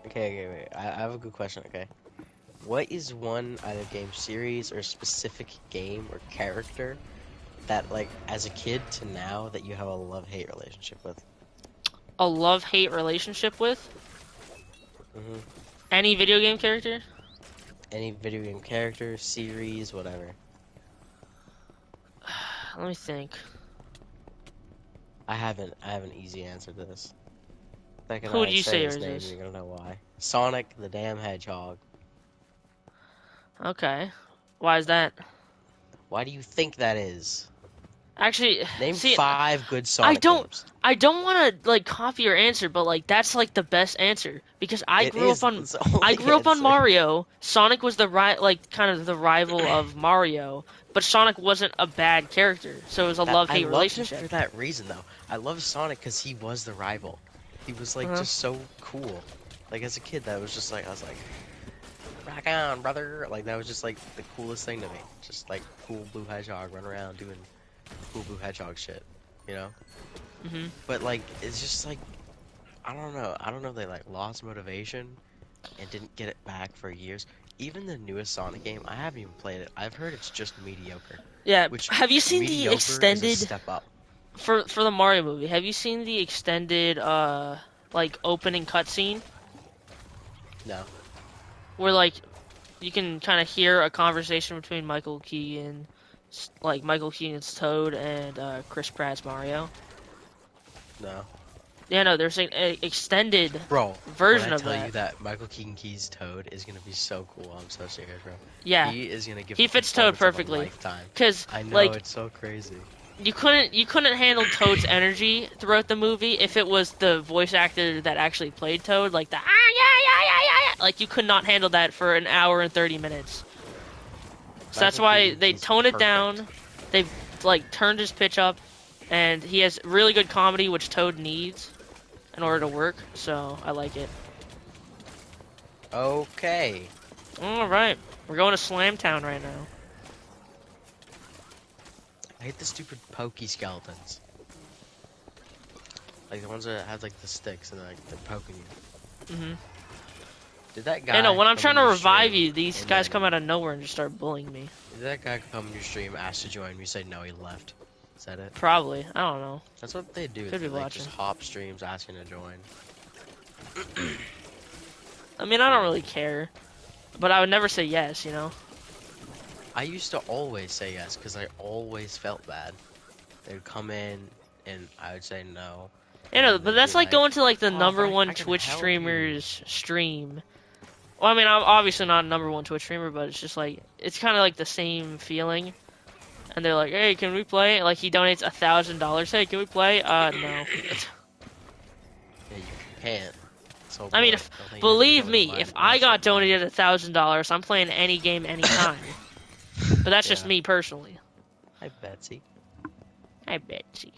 Okay, wait. I have a good question, okay? What is one either game series or specific game or character that, like, as a kid to now that you have a love-hate relationship with? A love-hate relationship with hmm any video game character? Any video game character, series, whatever. Let me think. I have an easy answer to this. Second Who would I you say his yours name, is? you're gonna know why. Sonic the damn Hedgehog. Okay. Why is that? Why do you think that is? Actually, Name see, 5 good I Sonic don't games. I don't want to like copy your answer, but like that's like the best answer because It is. It's the I only grew up on answer. Mario. Sonic was the like kind of the rival of Mario, but Sonic wasn't a bad character, so it was a I love-hate loved him for relationship. that reason, though. I loved Sonic because he was the rival. He was like Uh-huh. just so cool. Like as a kid, that was just like I was like, rock on, brother. Like that was just like the coolest thing to me. Just like cool blue hedgehog running around doing cool blue hedgehog shit, you know. Mhm. But like it's just like I don't know. I don't know if they like lost motivation and didn't get it back for years. Even the newest Sonic game, I haven't even played it. I've heard it's just mediocre, Yeah, which have you seen the mediocre is a extended step up. for the Mario movie? Have you seen the extended like opening cutscene No. where like you can kind of hear a conversation between Michael Keegan, like Michael Keegan's Toad and Chris Pratt's Mario? No. Yeah, no, there's an extended Bro, when I version of tell you that. that Michael Keegan Key's Toad is gonna be so cool, I'm so serious, bro. Yeah, He is gonna give he a fits Toad performance of a perfectly. lifetime. Cause I know, like it's so crazy. you couldn't handle Toad's energy throughout the movie if it was the voice actor that actually played Toad, like the like you could not handle that for an hour and 30 minutes. So that's Michael why Keegan they Key's toned it perfect. down. They've like turned his pitch up, and he has really good comedy, which Toad needs in order to work. So I like it. Okay. All right, we're going to Slam Town right now. I hate the stupid pokey skeletons. Like the ones that have like the sticks and like they're poking you. Hmm. Did that You know, guy when I'm come trying in to your revive stream you, these and guys then come out of nowhere and just start bullying me. did that guy come in your stream, ask to join? You say no, he left. Is that it? Probably. I don't know. That's what they do. Could be They like watching. just hop streams asking to join. I mean, I don't really care, but I would never say yes. You know. I used to always say yes because I always felt bad. They'd come in and I would say no. You know, And but they'd that's be like going to like the "Oh, number but one I can Twitch help streamer's stream. Well, I mean, I'm obviously not a number one Twitch streamer, but it's just like it's kind of like the same feeling. And they're like, "Hey, can we play?" Like he donates $1,000. Hey, can we play? No. Yeah, you can't. So I mean, if believe me, if I got donated $1,000, I'm playing any game, anytime. But that's just Yeah. me personally. Hi, Betsy. Hi, Betsy.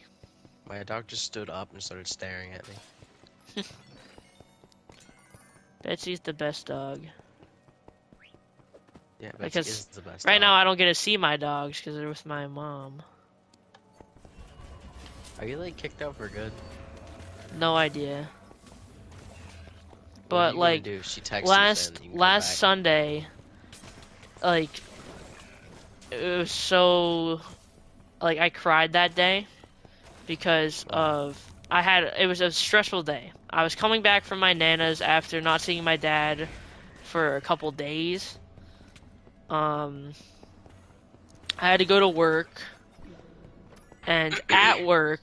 My dog just stood up and started staring at me. Betsy's the best dog. Yeah, Betsy Because is the best right dog. now I don't get to see my dogs because they're with my mom. Are you like kicked out for good? No idea. What But are you gonna like do? She texts last you saying you can go last back. Sunday, like it was so like I cried that day because of it was a stressful day. I was coming back from my nana's after not seeing my dad for a couple days. I had to go to work, and at work,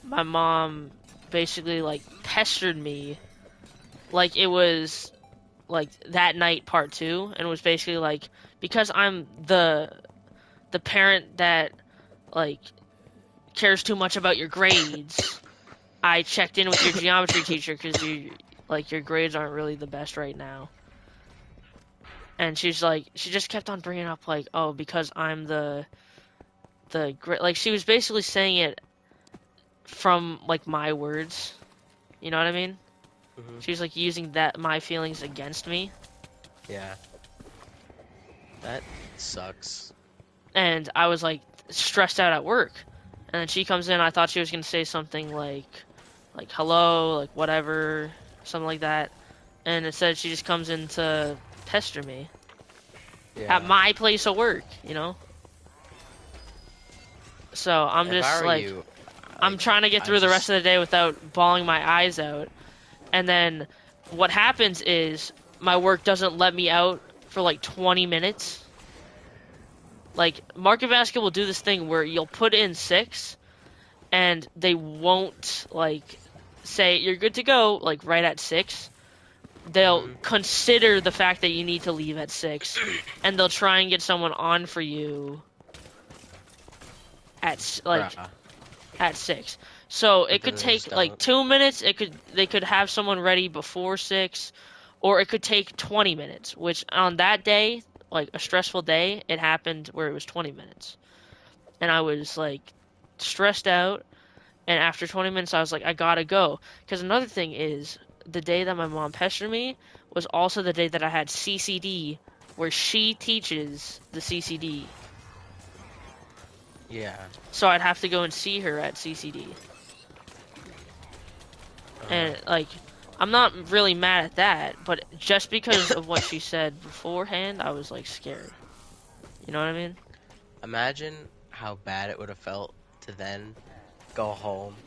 my mom basically like pestered me like it was like that night part two, and was basically like, because I'm the parent that like cares too much about your grades, I checked in with your geometry teacher because your grades aren't really the best right now. And she's like, she just kept on bringing up like, oh, because I'm like she was basically saying it from like my words, you know what I mean? Mhm. She was like using my feelings against me, Yeah. That sucks. and I was like stressed out at work. And then she comes in. I thought she was gonna say something like hello, like whatever, something like that. And instead, she just comes in to pester me Yeah. at my place of work, you know. So I'm If just I were like, you, I'm trying to get through the rest of the day without bawling my eyes out. And then what happens is my work doesn't let me out for like 20 minutes. Like Market Basket will do this thing where you'll put in 6 and they won't like say you're good to go like right at 6. they'll Mhm. consider the fact that you need to leave at 6, and they'll try and get someone on for you at Bruh. at 6. So But it then could they just take like don't. 2 minutes. They could have someone ready before 6, or it could take 20 minutes. Which on that day, like a stressful day, it happened where it was 20 minutes, and I was like stressed out. And after 20 minutes, I was like, I gotta go. Because another thing is, the day that my mom pestered me was also the day that I had CCD, where she teaches the CCD. Yeah. So I'd have to go and see her at CCD. Uh, And, like, I'm not really mad at that, but just because of what she said beforehand, I was, like, scared. You know what I mean? Imagine how bad it would have felt to then go home